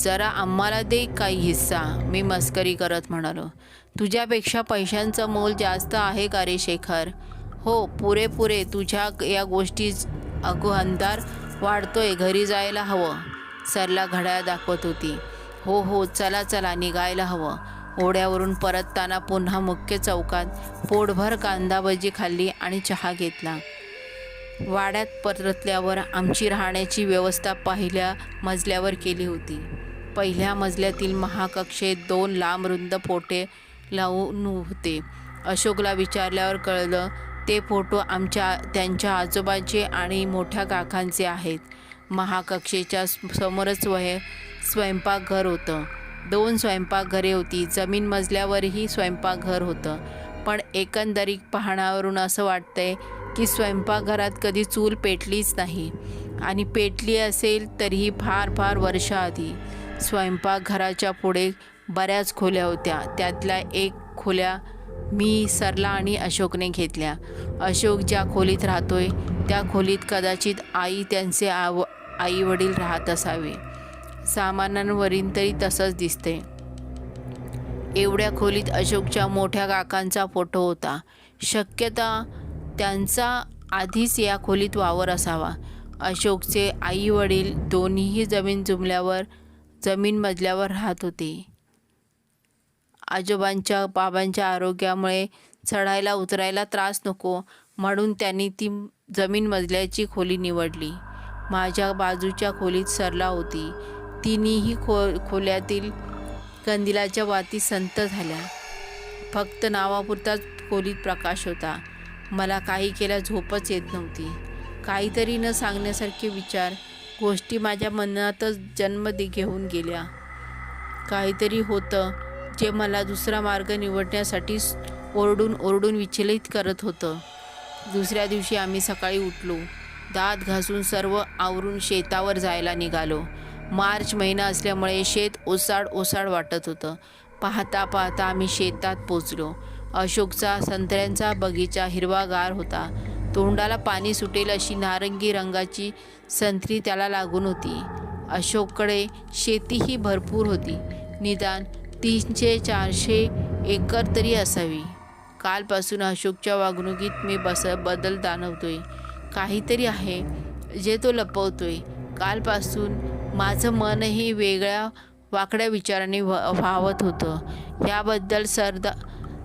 जरा आम्हाला दे काही हिस्सा, मी मस्करी करत म्हणालो. तुझ्यापेक्षा पैशांचं मोल जास्त आहे का रे शेखर? हो, पुरेपुरे. तुझ्या या गोष्टी अंधार वाढतोय, घरी जायला हवं. सरला घड्याळ दाखवत होती. हो, चला चला, निघायला हवं. ओढ्यावरून परतताना पुन्हा मुख्य चौकात पोटभर कांदा भजी खाल्ली आणि चहा घेतला. वाड्यात परतल्यावर आमची राहण्याची व्यवस्था पहिल्या मजल्यावर केली होती. पहिल्या मजल्यातील महाकक्षेत 2 लांब रुंद फोटे लावून होते. अशोकला विचारल्यावर कळलं ते फोटो त्यांच्या आजोबाचे आणि मोठ्या काकांचे आहेत. महाकक्षेच्या समोरच स्वयंपाकघर होतं. 2 स्वयंपाकघरे होती. जमीन मजल्यावरही स्वयंपाकघर होतं. पण एकंदरीत पाहण्यावरून असं वाटतंय की स्वयंपाकघरात कधी चूल पेटलीच नाही, आणि पेटली असेल तरीही फार फार वर्षाआधी. स्वयंपाकघराच्या पुढे बऱ्याच खोल्या होत्या. त्यातल्या एक खोल्या मी, सरला आणि अशोकने घेतल्या. अशोक ज्या खोलीत राहतोय त्या खोलीत कदाचित त्यांचे आई वडील राहत असावे. सामानांवरील तरी तसंच दिसते. एवढ्या खोलीत अशोकच्या मोठ्या काकांचा फोटो होता. शक्यता त्यांचा आधीच या खोलीत वावर असावा. अशोकचे आई वडील दोन्हीही जमीन मजल्यावर राहत होते. बाबांच्या आरोग्यामुळे चढायला उतरायला त्रास नको म्हणून त्यांनी ती जमीन मजल्याची खोली निवडली. माझ्या बाजूच्या खोलीत सरला होती. तिन्ही खोल्यातील कंदिलाच्या वाती संत झाल्या. फक्त नावापुरताच खोलीत प्रकाश होता. मला काही केल्या झोपच येत नव्हती. काहीतरी न सांगण्यासारखे विचार, गोष्टी माझ्या मनातच जन्म घेऊन गेल्या. काहीतरी होतं जे मला दुसरा मार्ग निवडण्यासाठी ओरडून ओरडून विचलित करत होतं. दुसऱ्या दिवशी आम्ही सकाळी उठलो. दात घासून सर्व आवरून शेतावर जायला निघालो. मार्च महिना असल्यामुळे शेत ओसाड ओसाड वाटत होतं. पाहता पाहता आम्ही शेतात पोचलो. अशोकचा संत्र्यांचा बगीचा हिरवागार होता. तोंडाला पाणी सुटेल अशी नारंगी रंगाची संत्री त्याला लागून होती. अशोककडे शेतीही भरपूर होती. निदान 300-400 एकर तरी असावी. कालपासून अशोकच्या वागणुकीत मी बदल जाणवतोय. काहीतरी आहे जे तो लपवतोय. कालपासून माझं मनही वेगळ्या वाकड्या विचाराने व्हावत होतं. याबद्दल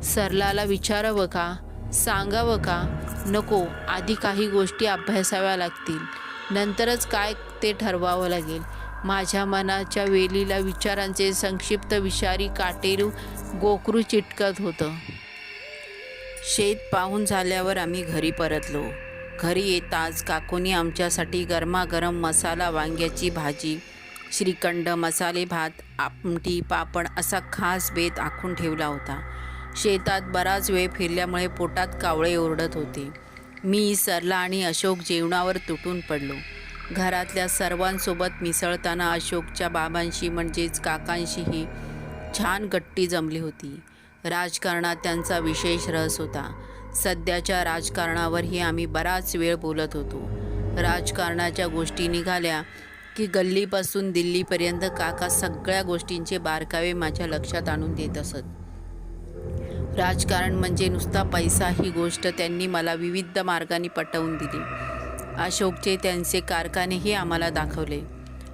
सरलाला विचारावं का, सांगावं का? नको, आधी काही गोष्टी अभ्यासाव्या लागतील, नंतरच काय ते ठरवावं लागेल. माझ्या मनाच्या वेलीला विचारांचे संक्षिप्त विषारी काटेरू गोखरू चिटकत होतं. शेत पाहून झाल्यावर आम्ही घरी परतलो. घरी येताच काकूनी आमच्यासाठी गरमागरम मसाला वांग्याची भाजी, श्रीखंड, मसाले भात, आमटी, पापड असा खास बेत आखून ठेवला होता. शेतात बराच वेळ फिरल्यामुळे पोटात कावळे ओरडत होते. मी, सरला आणि अशोक जेवणावर तुटून पडलो. घरातल्या सर्वांसोबत मिसळताना अशोकच्या बाबांशी म्हणजेच काकांशीही छान गट्टी जमली होती. राजकारणात त्यांचा विशेष रस होता. सध्याच्या राजकारणावरही आम्ही बराच वेळ बोलत होतो. राजकारणाच्या गोष्टी निघाल्या की गल्लीपासून दिल्लीपर्यंत काका सगळ्या गोष्टींचे बारकावे माझ्या लक्षात आणून देत असत. राजकारण म्हणजे नुसता पैसा ही गोष्ट त्यांनी मला विविध मार्गाने पटवून दिली. अशोकचे त्यांचे कारखानेही आम्हाला दाखवले.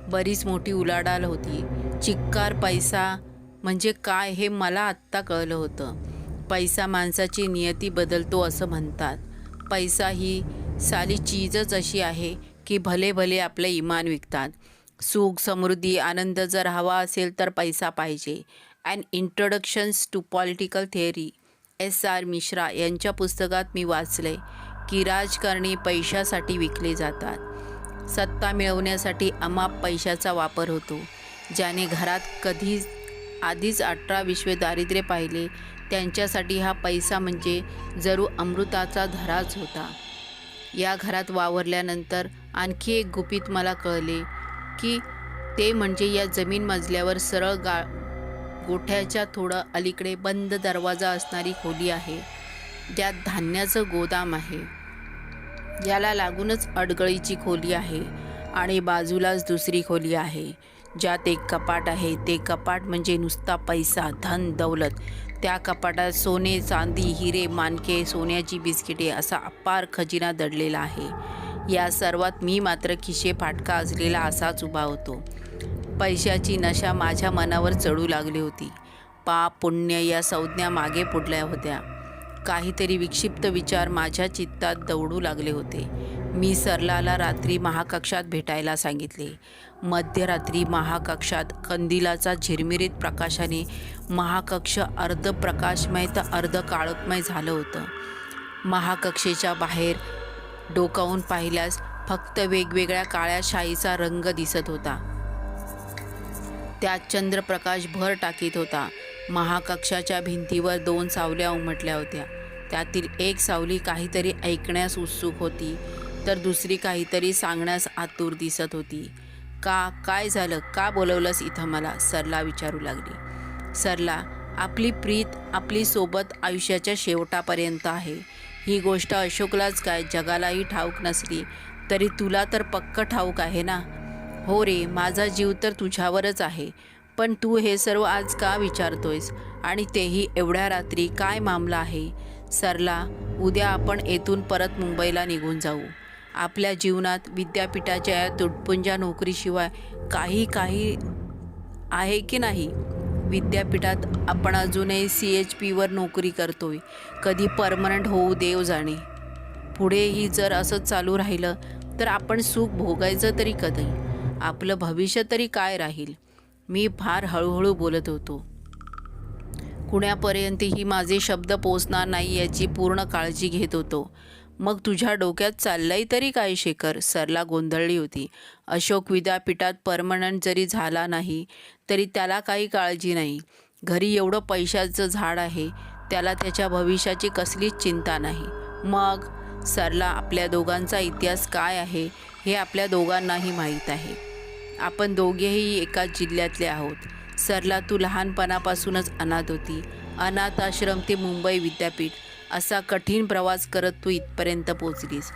बरीच मोठी उलाढाल होती. चिक्कार पैसा म्हणजे काय हे मला आत्ता कळलं होतं. पैसा माणसाची नियती बदलतो असं म्हणतात. पैसा ही साली चीजच अशी आहे की भले भले आपले इमान विकतात. सुख, समृद्धी, आनंद जर हवा असेल तर पैसा पाहिजे. And introductions to political theory S.R. Mishra यांच्या पुस्तकात मी वाचले की राजकारणी पैशासाठी विकले जातात. सत्ता मिळवण्यासाठी अमाप पैशाचा वापर होतो. ज्याने घरात कधी आधीच 18-20 दारिद्र्य पाहिले त्यांच्यासाठी हा पैसा म्हणजे जणू अमृताचा धराच होता. या घरात वावरल्यानंतर आणखी एक गुपित मला कळले की ते म्हणजे या जमीन मजल्यावर सरळ गोठ्याच्या थोडं अलीकडे बंद दरवाजा असणारी खोली आहे, ज्यात धान्याचं गोदाम आहे. याला लागूनच अडगळीची खोली आहे आणि बाजूलाच दुसरी खोली आहे ज्यात एक कपाट आहे. ते कपाट म्हणजे नुसता पैसा, धन, दौलत. त्या कपाटात सोने, चांदी, हिरे, माणके, सोन्याची बिस्किटे असा अपार खजिना दडलेला आहे. या सर्वात मी मात्र खिशे फाटका असलेला असाच उभा होतो. पैशाची नशा माझ्या मनावर चढू लागली होती. पाप, पुण्य या संज्ञा मागे पुढल्या होत्या. काहीतरी विक्षिप्त विचार माझ्या चित्तात दौडू लागले होते. मी सरलाला रात्री महाकक्षात भेटायला सांगितले. मध्यरात्री महाकक्षात कंदिलाचा झिरमिरीत प्रकाशाने महाकक्ष अर्ध प्रकाशमय तर अर्ध काळोखमय झालं होतं. महाकक्षेच्या बाहेर डोकावून पाहिल्यास फक्त वेगवेगळ्या काळ्या शाईचा रंग दिसत होता. त्यात चंद्रप्रकाश भर टाकीत होता. महाकक्षाच्या भिंतीवर 2 सावल्या उमटल्या होत्या. त्यातील एक सावली काहीतरी ऐकण्यास उत्सुक होती तर दुसरी काहीतरी सांगण्यास आतुर दिसत होती. काय झालं? का बोलवलंस इथं मला? सरला विचारू लागली. सरला, आपली प्रीत आपली सोबत आयुष्याच्या शेवटापर्यंत आहे. ही गोष्ट अशोकलाच काय जगालाही ठाऊक नसली तरी तुला तर पक्क ठाऊक आहे ना? हो रे, माझा जीव तर तुझ्यावरच आहे. पण तू हे सर्व आज का विचारतोयस? आणि तेही एवढ्या रात्री? काय मामला आहे? सरला, उद्या आपण येथून परत मुंबईला निघून जाऊ. आपल्या जीवनात विद्यापीठाच्या या तुटपुंजा नोकरीशिवाय काही आहे की नाही? विद्यापीठात आपण अजूनही CHPवर नोकरी करतोय. कधी परमनंट होऊ देव जाणे. पुढेही जर असंच चालू राहिलं तर आपण सुख भोगायचं तरी कधी? आपलं भविष्य तरी काय राहील? मी फार हळूहळू बोलत होतो. कुणापर्यंतही माझे शब्द पोचणार नाही याची पूर्ण काळजी घेत होतो. मग तुझ्या डोक्यात चाललंय तरी काय शेखर? सरला गोंधळली होती. अशोक विद्यापीठात परमनंट जरी झाला नाही तरी त्याला काही काळजी नाही. घरी एवढं पैशाचं झाड आहे, त्याला त्याच्या भविष्याची कसलीच चिंता नाही. मग सरला आपल्या दोघांचा इतिहास काय आहे हे आपल्या दोघांनाही माहीत आहे. आपण दोघेही एकाच जिल्ह्यातले आहोत. सरला तू लहानपणापासूनच अनाथ होती. अनाथ आश्रम ते मुंबई विद्यापीठ असा कठीण प्रवास करत तू इथपर्यंत पोचलीस.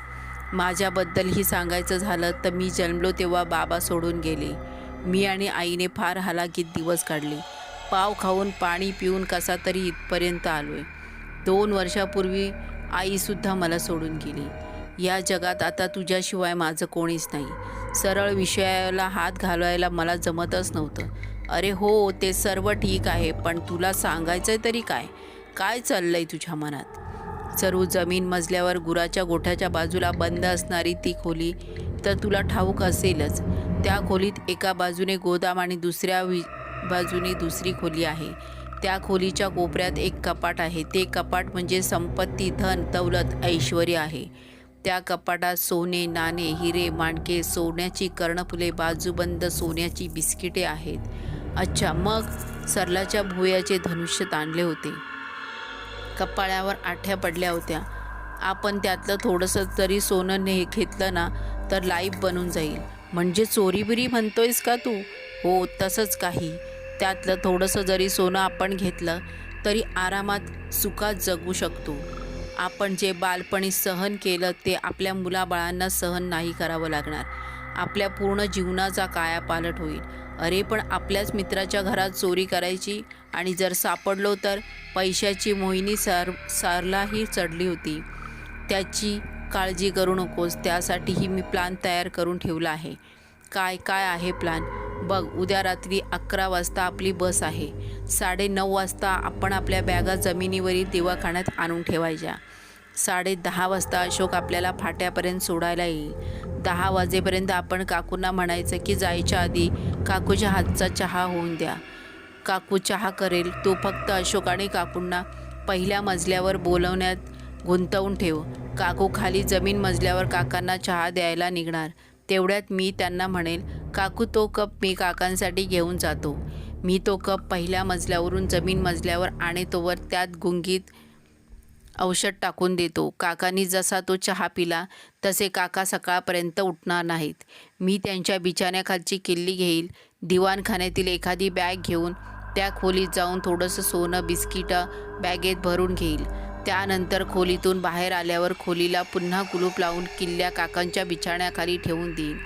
माझ्याबद्दलही सांगायचं झालं तर मी जन्मलो तेव्हा बाबा सोडून गेले. मी आणि आईने फार हालाकीत दिवस काढले. पाव खाऊन पाणी पिऊन कसा तरी इथपर्यंत आलोय. 2 वर्षापूर्वी आईसुद्धा मला सोडून गेली. या जगात आता तुझ्याशिवाय माझं कोणीच नाही. सरळ विषयाला हात घालवायला मला जमतच नव्हतं. अरे हो, ते सर्व ठीक आहे, पण तुला सांगायचं तरी काय? काय चाललंय तुझ्या मनात? सरू जमीन मजल्यावर गुराच्या गोठ्याच्या बाजूला बंद असणारी ती खोली तर तुला ठाऊक असेलच. त्या खोलीत एका बाजूने गोदाम आणि दुसऱ्या बाजूने दुसरी खोली आहे. त्या खोलीच्या कोपऱ्यात एक कपाट आहे. ते कपाट म्हणजे संपत्ती, धन, दौलत, ऐश्वर्य आहे. त्या कपाटात सोने, नाणे, हिरे, माणके, सोन्याची कर्णफुले, बाजूबंद सोन्याची बिस्किटे आहेत. अच्छा, मग सरलाच्या भुवयाचे धनुष्य ताणले होते. कपाळावर आठ्या पडल्या होत्या. आपण त्यातलं थोडंसं तरी सोनं घेतलं ना तर लाईफ बनून जाईल. म्हणजे चोरीबिरी म्हणतोयस का तू? हो, तसंच काही. त्यातलं थोडंसं जरी सोनं आपण घेतलं तरी आरामात सुखात जगू शकतो. आपण जे बालपणी सहन केलं ते आपल्या मुलाबाळांना सहन नाही करावं लागणार. आपल्या पूर्ण जीवनाचा कायापालट होईल. अरे पण आपल्याच मित्राच्या घरात चोरी करायची आणि जर सापडलो तर? पैशाची मोहिनी सरलाही चढली होती. त्याची काळजी करू नकोस, त्यासाठीही मी प्लॅन तयार करून ठेवला आहे. काय आहे प्लॅन? बघ, उद्या रात्री 11 वाजता आपली बस आहे. 9:30 वाजता आपण आपल्या बॅगा जमिनीवरील दवाखान्यात आणून ठेवायच्या. 10:30 वाजता अशोक आपल्याला फाट्यापर्यंत सोडायला येईल. 10 वाजेपर्यंत आपण काकूंना म्हणायचं की जायच्या आधी काकूच्या हातचा चहा होऊन द्या. काकू चहा करेल. तू फक्त अशोक आणि काकूंना पहिल्या मजल्यावर बोलवण्यात गुंतवून ठेव. काकू खाली जमीन मजल्यावर काकांना चहा द्यायला निघणार. तेवढ्यात मी त्यांना म्हणेल, काकू तो कप मी काकांसाठी घेऊन जातो. मी तो कप पहिल्या मजल्यावरून जमीन मजल्यावर आणेतोवर त्यात गुंगीत औषध टाकून देतो. काकांनी जसा तो चहा पिला तसे काका सकाळपर्यंत उठणार नाहीत. मी त्यांच्या बिछाण्याखालची किल्ली घेईल. दिवाणखान्यातील एखादी बॅग घेऊन त्या खोलीत जाऊन थोडंसं सोनं, बिस्किटं बॅगेत भरून घेईल. त्यानंतर खोलीतून बाहेर आल्यावर खोलीला पुन्हा कुलूप लावून किल्ल्या काकांच्या बिछाण्याखाली ठेवून देईन.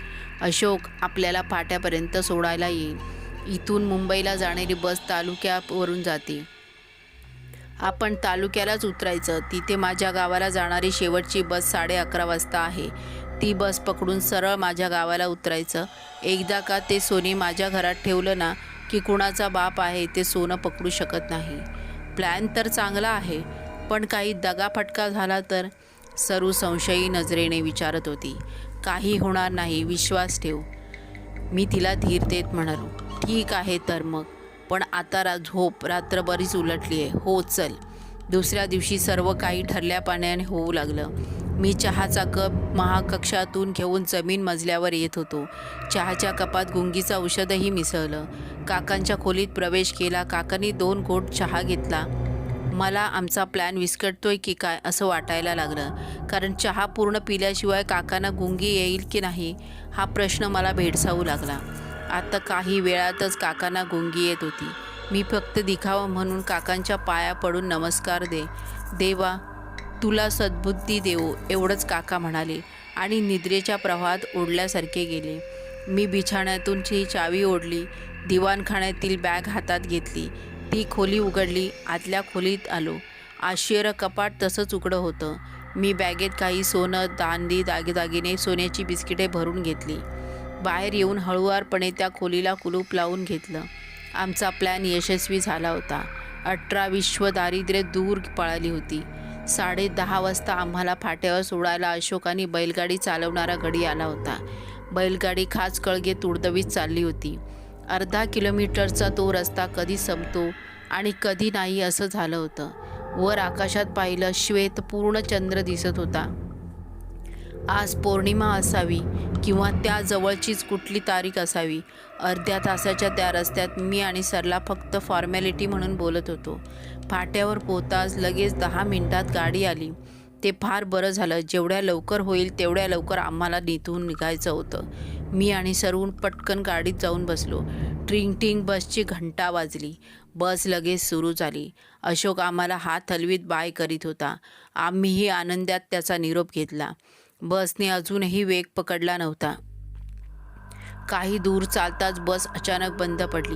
अशोक आपल्याला फाट्यापर्यंत सोडायला येईल. इथून मुंबईला जाणारी बस तालुक्यावरून जाते. आपण तालुक्यालाच उतरायचं. तिथे माझ्या गावाला जाणारी शेवटची बस 11:30 वाजता आहे. ती बस पकडून सरळ माझ्या गावाला उतरायचं. एकदा का ते सोने माझ्या घरात ठेवलं ना की कुणाचा बाप आहे ते सोनं पकडू शकत नाही. प्लॅन तर चांगला आहे, पण काही दगाफटका झाला तर? सरू संशयी नजरेने विचारत होती. काही होणार नाही, विश्वास ठेव. मी तिला धीर देत म्हणालो. ठीक आहे तर मग, पण आता झोप, रात्र बरीच उलटली आहे. हो चल. दुसऱ्या दिवशी सर्व काही ठरल्याप्रमाणे होऊ लागलं. मी चहाचा कप महाकक्षातून घेऊन जमीन मजल्यावर येत होतो. चहाच्या कपात गुंगीचं औषधही मिसळलं. काकांच्या खोलीत प्रवेश केला. काकांनी 2 घोट चहा घेतला. मला आमचा प्लॅन विस्कटतोय की काय असं वाटायला लागलं. कारण चहा पूर्ण पिल्याशिवाय काकांना गुंगी येईल की नाही हा प्रश्न मला भेडसावू लागला. आता काही वेळातच काकांना गुंगी येत होती. मी फक्त दिखावा म्हणून काकांच्या पाया पडून नमस्कार देवा तुला सद्बुद्धी देवो एवढंच काका म्हणाले आणि निद्रेच्या प्रवाहात ओढल्यासारखे गेले. मी बिछाण्यातून चावी ओढली. दिवाणखान्यातील बॅग हातात घेतली. ती खोली उघडली. आतल्या खोलीत आलो. आश्चर्य, कपाट तसंच उघडं होतं. मी बॅगेत काही सोनं, चांदी, दागिने, सोन्याची बिस्किटे भरून घेतली. बाहेर येऊन हळुवारपणे त्या खोलीला कुलूप लावून घेतलं. आमचा प्लॅन यशस्वी झाला होता. 18 विश्व दारिद्र्य दूर पळाली होती. 10:30 वाजता आम्हाला फाट्यावर सोडायला अशोक बैलगाडी चालवणारा गडी आला होता. बैलगाडी खाच कळगे तुडदवीत चालली होती. अर्धा किलोमीटरचा तो रस्ता कधी संपतो आणि कधी नाही असं झालं होतं. वर आकाशात पाहिलं, श्वेत पूर्ण चंद्र दिसत होता. आज पौर्णिमा असावी किंवा त्या जवळचीच कुठली तारीख असावी. अर्ध्या तासाच्या त्या रस्त्यात मी आणि सरला फक्त फॉर्मॅलिटी म्हणून बोलत होतो. फाट्यावर पोहताच लगेच 10 मिनिटात गाडी आली. ते फार बरं झालं. जेवढ्या लवकर होईल तेवढ्या लवकर आम्हाला इथून निघायचं होतं. मी आणि सरून पटकन गाडीत जाऊन बसलो. ट्रिंग टिंग बसची घंटा वाजली. बस लगेच सुरू झाली. अशोक आम्हाला हात हलवीत बाय करीत होता. आम्हीही आनंदात त्याचा निरोप घेतला. बसने अजूनही वेग पकडला नव्हता. काही दूर चालताच बस अचानक बंद पडली.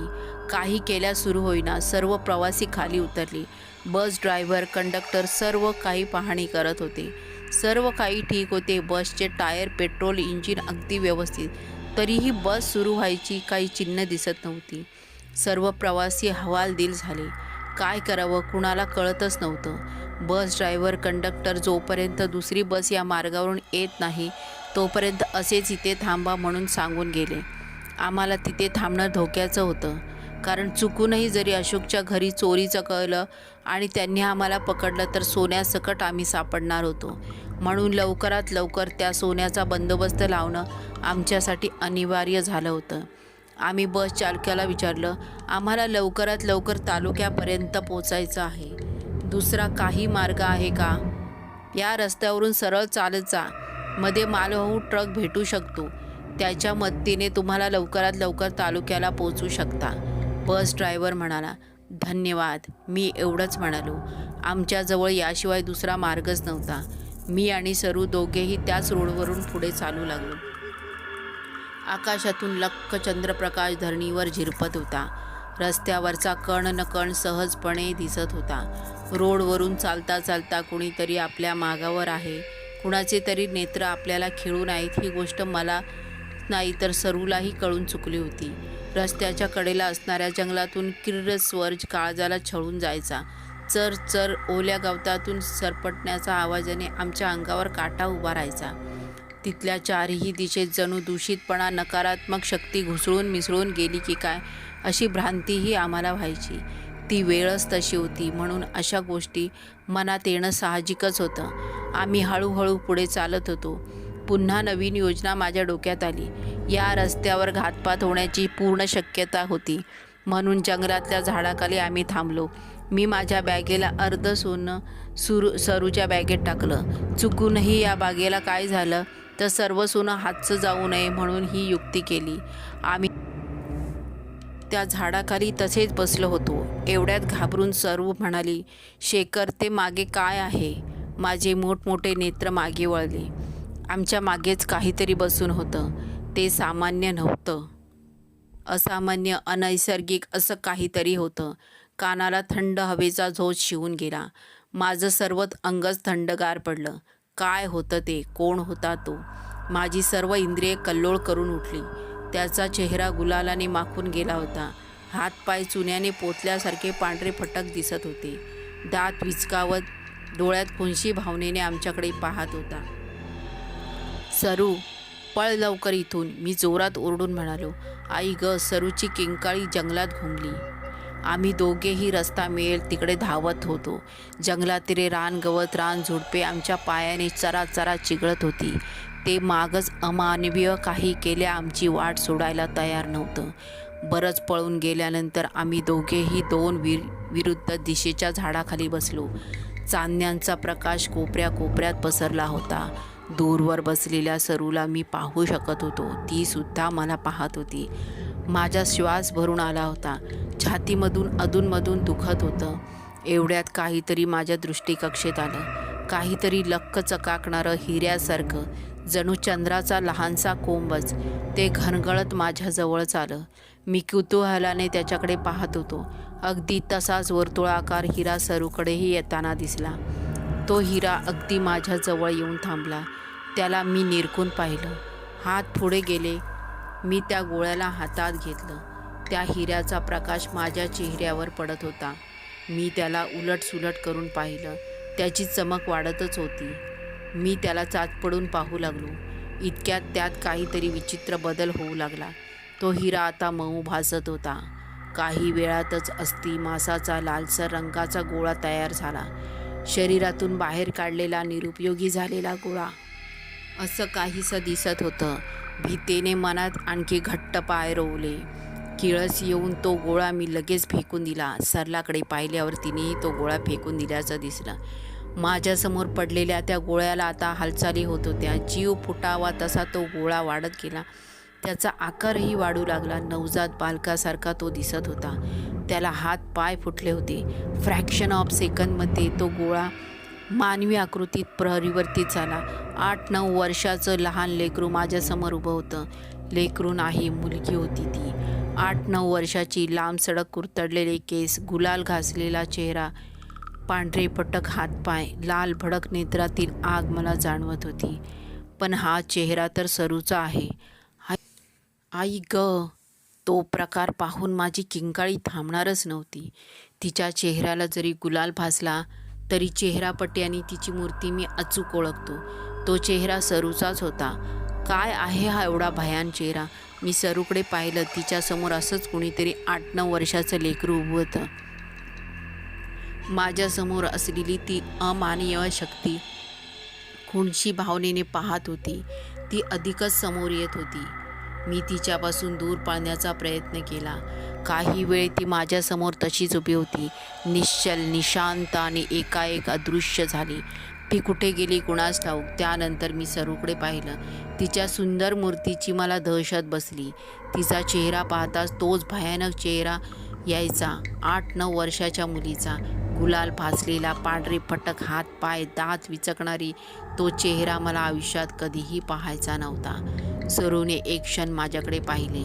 काही केल्या सुरू होईना. सर्व प्रवासी खाली उतरले. बस ड्रायव्हर, कंडक्टर सर्व काही पाहणी करत होते. सर्व काही ठीक होते. बसचे टायर, पेट्रोल, इंजिन अगदी व्यवस्थित. तरीही बस सुरू व्हायची काही चिन्ह दिसत नव्हती. सर्व प्रवासी हवालदिल झाले. काय करावं कुणाला कळतच नव्हतं. बस ड्रायव्हर, कंडक्टर जोपर्यंत दुसरी बस या मार्गावरून येत नाही तोपर्यंत असेच इथे थांबा म्हणून सांगून गेले. आम्हाला तिथे थांबणं धोक्याचं होतं. कारण चुकूनही जरी अशोकच्या घरी चोरीचं कळलं आणि त्यांनी आम्हाला पकडलं तर सोन्यासकट आम्ही सापडणार होतो. म्हणून लवकरात लवकर त्या सोन्याचा बंदोबस्त लावणं आमच्यासाठी अनिवार्य झालं होतं. आम्ही बस चालकाला विचारलं, आम्हाला लवकरात लवकर तालुक्यापर्यंत पोचायचं आहे. दुसरा काही मार्ग आहे का? या रस्त्यावरून सरळ चालत जा. मध्ये मालवाहू ट्रक भेटू शकतो. त्याच्या मदतीने तुम्हाला लवकरात लवकर तालुक्याला पोचू शकता. बस ड्रायव्हर म्हणाला. धन्यवाद. मी एवढंच म्हणालो. आमच्याजवळ याशिवाय दुसरा मार्गच नव्हता. मी आणि सरू दोघेही त्याच रोडवरून पुढे चालू लागलो. आकाशातून लख्ख चंद्रप्रकाश धरणीवर झिरपत होता. रस्त्यावरचा कण न कण सहजपणे दिसत होता. रोडवरून चालता चालता कुणीतरी आपल्या मागावर आहे. कुणाचे तरी नेत्र आपल्याला खिळून आहेत ही गोष्ट मला नाही तर सरूलाही कळून चुकली होती. रस्त्याच्या कडेला असणाऱ्या जंगलातून किर्र स्वर काळजाला छळून जायचा. चर चर ओल्या गवतातून सरपटण्याचा आवाजाने आमच्या अंगावर काटा उभा राहायचा. तिथल्या चारही दिशेत जणू दूषितपणा, नकारात्मक शक्ती घुसळून मिसळून गेली की काय अशी भ्रांतीही आम्हाला व्हायची. ती वेळच तशी होती म्हणून अशा गोष्टी मनात येणं साहजिकच होतं. आम्ही हळूहळू पुढे चालत होतो. पुन्हा नवीन योजना माझ्या डोक्यात आली. या रस्त्यावर घातपात होण्याची पूर्ण शक्यता होती. म्हणून जंगलातल्या झाडाखाली आम्ही थांबलो. मी माझ्या बॅगेला अर्ध सोनं सरूच्या बॅगेत टाकलं. चुकूनही या बागेला काय झालं तर सर्व सोनं हातचं जाऊ नये म्हणून ही युक्ती केली. आम्ही त्या झाडाखाली तसेच बसलो होतो. एवढ्यात घाबरून सरू म्हणाली, शेखर ते मागे काय आहे? माझे मोठमोठे नेत्र मागे वळले. आमच्या मागेच काहीतरी बसून होतं. ते सामान्य नव्हतं. असामान्य, अनैसर्गिक असं काहीतरी होतं. कानाला थंड हवेचा झोत शिवून गेला. माझं सर्वच अंगच थंडगार पडलं. काय होतं ते? कोण होता तो? माझी सर्व इंद्रिये कल्लोळ करून उठली. त्याचा चेहरा गुलालाने माखून गेला होता. हातपाय चुन्याने पोतल्यासारखे पांढरे फटक दिसत होते. दात विचकावत डोळ्यात खुनशी भावनेने आमच्याकडे पाहत होता. सरू, पळ लवकर इथून, मी जोरात ओरडून म्हणालो. आई ग, सरूची किंकाळी जंगलात घुमली. आम्ही दोघेही रस्ता मिळेल तिकडे धावत होतो. जंगलातील रान गवत, रान झुडपे आमच्या पायाने चराचरा चिघळत होती. ते मागच अमानवीय काही केल्या आमची वाट सोडायला तयार नव्हतं. बरंच पळून गेल्यानंतर आम्ही दोघेही 2 विरुद्ध दिशेच्या झाडाखाली बसलो. चांदण्यांचा प्रकाश कोपऱ्या कोपऱ्यात पसरला होता. दूरवर बसलेल्या सरूला मी पाहू शकत होतो. ती सुद्धा मला पाहत होती. माझा श्वास भरून आला होता. छातीमधून अधूनमधून दुखत होतं. एवढ्यात काहीतरी माझ्या दृष्टिकक्षेत आलं. काहीतरी लख्ख चकाकणारं हिऱ्यासारखं, जणू चंद्राचा लहानसा कोंबच. ते घनगळत माझ्याजवळच आलं. मी कुतूहलाने त्याच्याकडे पाहत होतो. अगदी तसाच वर्तुळाकार हिरा सरूकडेही येताना दिसला. तो हिरा अगदी माझ्याजवळ येऊन थांबला. त्याला मी निरखून पाहिलं. हात पुढे गेले. मी त्या गोळ्याला हातात घेतलं. त्या हिऱ्याचा प्रकाश माझ्या चेहऱ्यावर पडत होता. मी त्याला उलटसुलट करून पाहिलं. त्याची चमक वाढतच होती. मी त्याला चाचपडून पाहू लागलो. इतक्यात त्यात काहीतरी विचित्र बदल होऊ लागला. तो हिरा आता मऊ भासत होता. काही वेळातच अस्थी मांसाचा लालसर रंगाचा गोळा तयार झाला. शरीरातून बाहेर काढलेला निरुपयोगी झालेला गोळा असं काहीसं दिसत होतं. भीतीने मनात आणखी घट्ट पाय रोवले. किळस येऊन तो गोळा मी लगेच फेकून दिला. सरलाकडे पाहिल्यावर तिनेही तो गोळा फेकून दिल्याचं दिसलं. माझ्यासमोर पडलेल्या त्या गोळ्याला आता हालचाली होत होत्या. जीव फुटावा तसा तो गोळा वाढत गेला. त्याचा आकारही वाढू लागला. नवजात बालकासारखा तो दिसत होता. त्याला हात पाय फुटले होते. फ्रॅक्शन ऑफ सेकंदमध्ये तो गोळा मानवी आकृतीत परिवर्तित झाला. 8-9 वर्षाचं लहान लेकरू माझ्यासमोर उभं होतं. लेकरू नाही, मुलगी होती ती. 8-9 वर्षाची, लांब सडक कुरतडलेले केस, गुलाल घासलेला चेहरा, पांढरे पटक हातपाय, लाल भडक नेत्रातील आग मला जाणवत होती. पण हा चेहरा तर सरूचा आहे. आई ग! तो प्रकार पाहून माझी किंकाळी थांबणारच नव्हती. तिच्या चेहऱ्याला जरी गुलाल भासला तरी चेहरापट्टी आणि तिची मूर्ती मी अचूक ओळखतो. तो चेहरा सरूचाच होता. काय आहे हा एवढा भयान चेहरा? मी सरूकडे पाहिलं. तिच्यासमोर असंच कुणीतरी 8-9 वर्षाचं लेकरू उभं होतं. माझ्यासमोर असलेली ती अमानवीय शक्ती खुणशी भावनेने पाहत होती. ती अधिकच समोर येत होती. मी तिच्यापासून दूर पळण्याचा प्रयत्न केला. काही वेळ ती माझ्यासमोर तशीच उभी होती, निश्चल, निशांत आणि एकाएक अदृश्य झाली. ती कुठे गेली कुणास ठाऊक. त्यानंतर मी सरूकडे पाहिलं. तिच्या सुंदर मूर्तीची मला दहशत बसली. तिचा चेहरा पाहताच तोच भयानक चेहरा यायचा, 8-9 वर्षाच्या मुलीचा. गुलाल भासलेला, पांढरे फटक हात पाय, दात विचकणारी. तो चेहरा मला आयुष्यात कधीही पाहायचा नव्हता. सरूने एक क्षण माझ्याकडे पाहिले.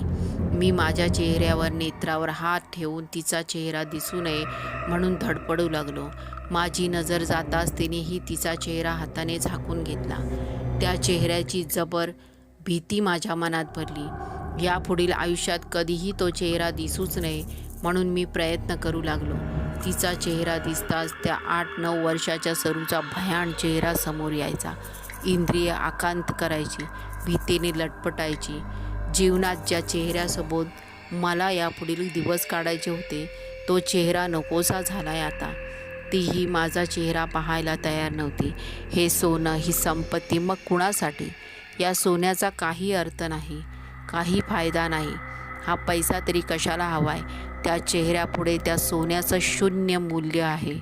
मी माझ्या चेहऱ्यावर, नेत्रावर हात ठेवून तिचा चेहरा दिसू नये म्हणून धडपडू लागलो. माझी नजर जाताच तिनेही तिचा चेहरा हाताने झाकून घेतला. त्या चेहऱ्याची जबर भीती माझ्या मनात भरली. यापुढील आयुष्यात कधीही तो चेहरा दिसूच नये म्हणून मी प्रयत्न करू लागलो. तिचा चेहरा दिसताच त्या 8-9 वर्षाच्या सरूचा भयान चेहरा समोर यायचा. इंद्रिय आकांत करायची, भीतीने लटपटायची. जीवनात ज्या चेहऱ्यासोबत मला यापुढील दिवस काढायचे होते तो चेहरा नकोसा झालाय आता. तीही माझा चेहरा पाहायला तयार नव्हती. हे सोनं, ही संपत्ती मग कुणासाठी? या सोन्याचा काही अर्थ नाही, काही फायदा नाही. हा पैसा तरी कशाला हवाय? त्या चेहऱ्यापुढे त्या सोन्याचं शून्य मूल्य आहे.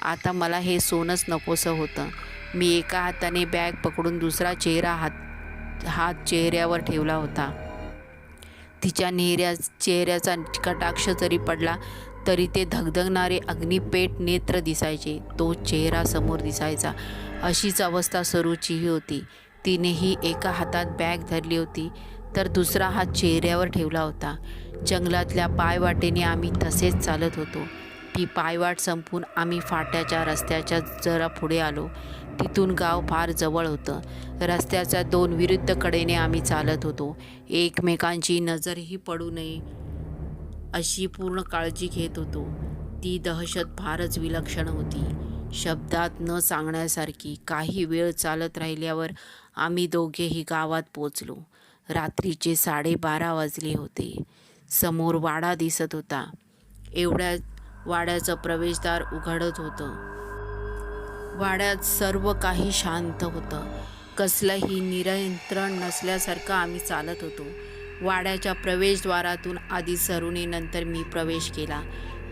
आता मला हे सोनंच नकोसं होतं. मी एका हाताने बॅग पकडून दुसरा हात चेहऱ्यावर ठेवला होता. तिच्या चेहऱ्याचा कटाक्ष जरी पडला तरी ते धगधगणारे अग्निपेट नेत्र दिसायचे. तो चेहरा समोर दिसायचा. अशीच अवस्था सरूचीही होती. तिनेही एका हातात बॅग धरली होती तर दुसरा हात चेहऱ्यावर ठेवला होता. जंगलातल्या पायवाटेने आम्ही तसेच चालत होतो. ती पायवाट संपून आम्ही फाट्याच्या रस्त्याच्या जरा पुढे आलो. तिथून गाव फार जवळ होतं. रस्त्याच्या 2 विरुद्ध कडेने आम्ही चालत होतो. एकमेकांची नजरही पडू नये अशी पूर्ण काळजी घेत होतो. ती दहशत फारच विलक्षण होती, शब्दात न सांगण्यासारखी. काही वेळ चालत राहिल्यावर आम्ही दोघेही गावात पोचलो. रात्रीचे 12:30 वाजले होते. समोर वाडा दिसत होता. एवढ्या वाड्याचं प्रवेशद्वार उघडत होतं. वाड्यात सर्व काही शांत होतं. कसलंही नियंत्रण नसल्यासारखं आम्ही चालत होतो. वाड्याच्या प्रवेशद्वारातून आधी सरूने, नंतर मी प्रवेश केला.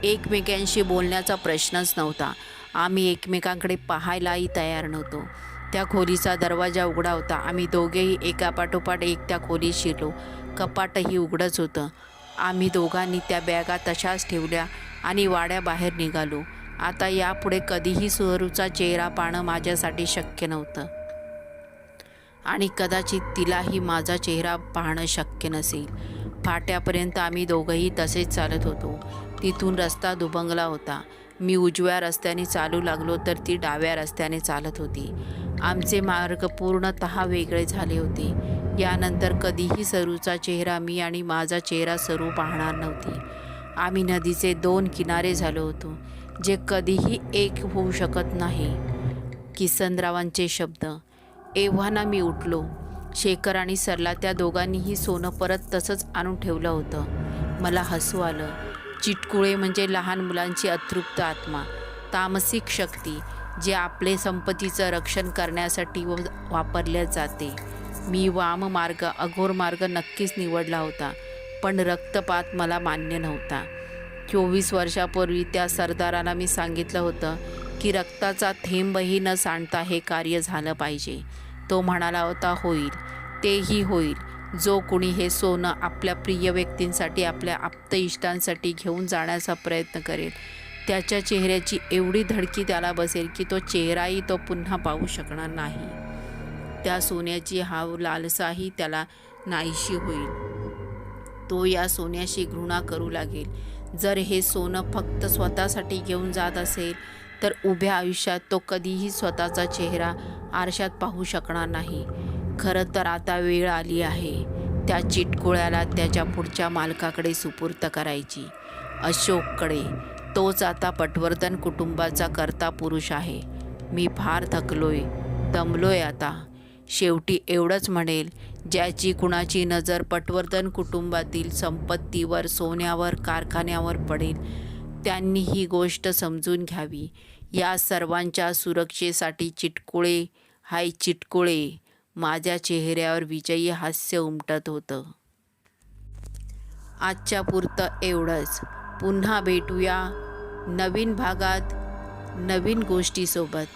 एकमेकांशी बोलण्याचा प्रश्नच नव्हता. आम्ही एकमेकांकडे पाहायलाही तयार नव्हतो. त्या खोलीचा दरवाजा उघडा होता. आम्ही दोघेही एकापाठोपाठ एक त्या खोलीत शिरलो. कपाटही उघडंच होतं. आम्ही दोघांनी त्या बॅगा तशाच ठेवल्या आणि वाड्याबाहेर निघालो. आता यापुढे कधीही सरूचा चेहरा पाहणं माझ्यासाठी शक्य नव्हतं आणि कदाचित तिलाही माझा चेहरा पाहणं शक्य नसेल. फाट्यापर्यंत आम्ही दोघंही तसेच चालत होतो. तिथून रस्ता दुभंगला होता. मी उजव्या रस्त्याने चालू लागलो तर ती डाव्या रस्त्याने चालत होती. आमचे मार्ग पूर्णतः वेगळे झाले होते. यानंतर कधीही सरूचा चेहरा मी आणि माझा चेहरा सरू पाहणार नव्हती. आम्ही नदीचे 2 किनारे झालो होतो, जे कधीही एक होऊ शकत नाही. किसनरावांचे शब्द. एव्हाना मी उठलो. शेखर आणि सरला त्या दोघांनीही सोनं परत तसंच आणून ठेवलं होतं. मला हसू आलं. चिटकुळे म्हणजे लहान मुलांची अतृप्त आत्मा, तामसिक शक्ती, जे आपले संपत्तीचं रक्षण करण्यासाठी वापरले जाते. मी वाममार्ग, अघोर मार्ग नक्कीच निवडला होता, पण रक्तपात मला मान्य नव्हता. 24 वर्षापूर्वी त्या सरदाराला मी सांगितलं होतं की रक्ताचा थेंबही न सांडता हे कार्य झालं पाहिजे. तो म्हणाला होता, होईल, तेही होईल. जो कुणी हे सोनं आपल्या प्रिय व्यक्तींसाठी, आपल्या आप्त इष्टांसाठी घेऊन जाण्याचा प्रयत्न करेल, त्याच्या चेहऱ्याची एवढी धडकी त्याला बसेल की तो चेहराही तो पुन्हा पाहू शकणार नाही. त्या सोन्याची लालसाही त्याला नाहीशी होईल. तो या सोन्याशी घृणा करू लागेल. जर हे सोनं फक्त स्वतःसाठी घेऊन जात असेल तर उभ्या आयुष्यात तो कधीही स्वतःचा चेहरा आरशात पाहू शकणार नाही. खरं तर आता वेळ आली आहे त्या चिटकुळ्याला त्याच्या पुढच्या मालकाकडे सुपूर्त करायची, अशोककडे. तोच आता पटवर्धन कुटुंबाचा कर्ता पुरुष आहे. मी फार थकलोय, दमलोय आता. शेवटी एवढंच म्हणेल, ज्याची कुणाची नजर पटवर्धन कुटुंबातील संपत्तीवर, सोन्यावर, कारखान्यावर पडेल, त्यांनी ही गोष्ट समजून घ्यावी. या सर्वांच्या सुरक्षेसाठी चिटकुळे, हाय चिटकुळे. माझ्या चेहऱ्यावर विजयी हास्य उमटत होतं. आजच्या पुरतं एवढंच. पुन्हा भेटूया नवीन भागात नवीन गोष्टीसोबत.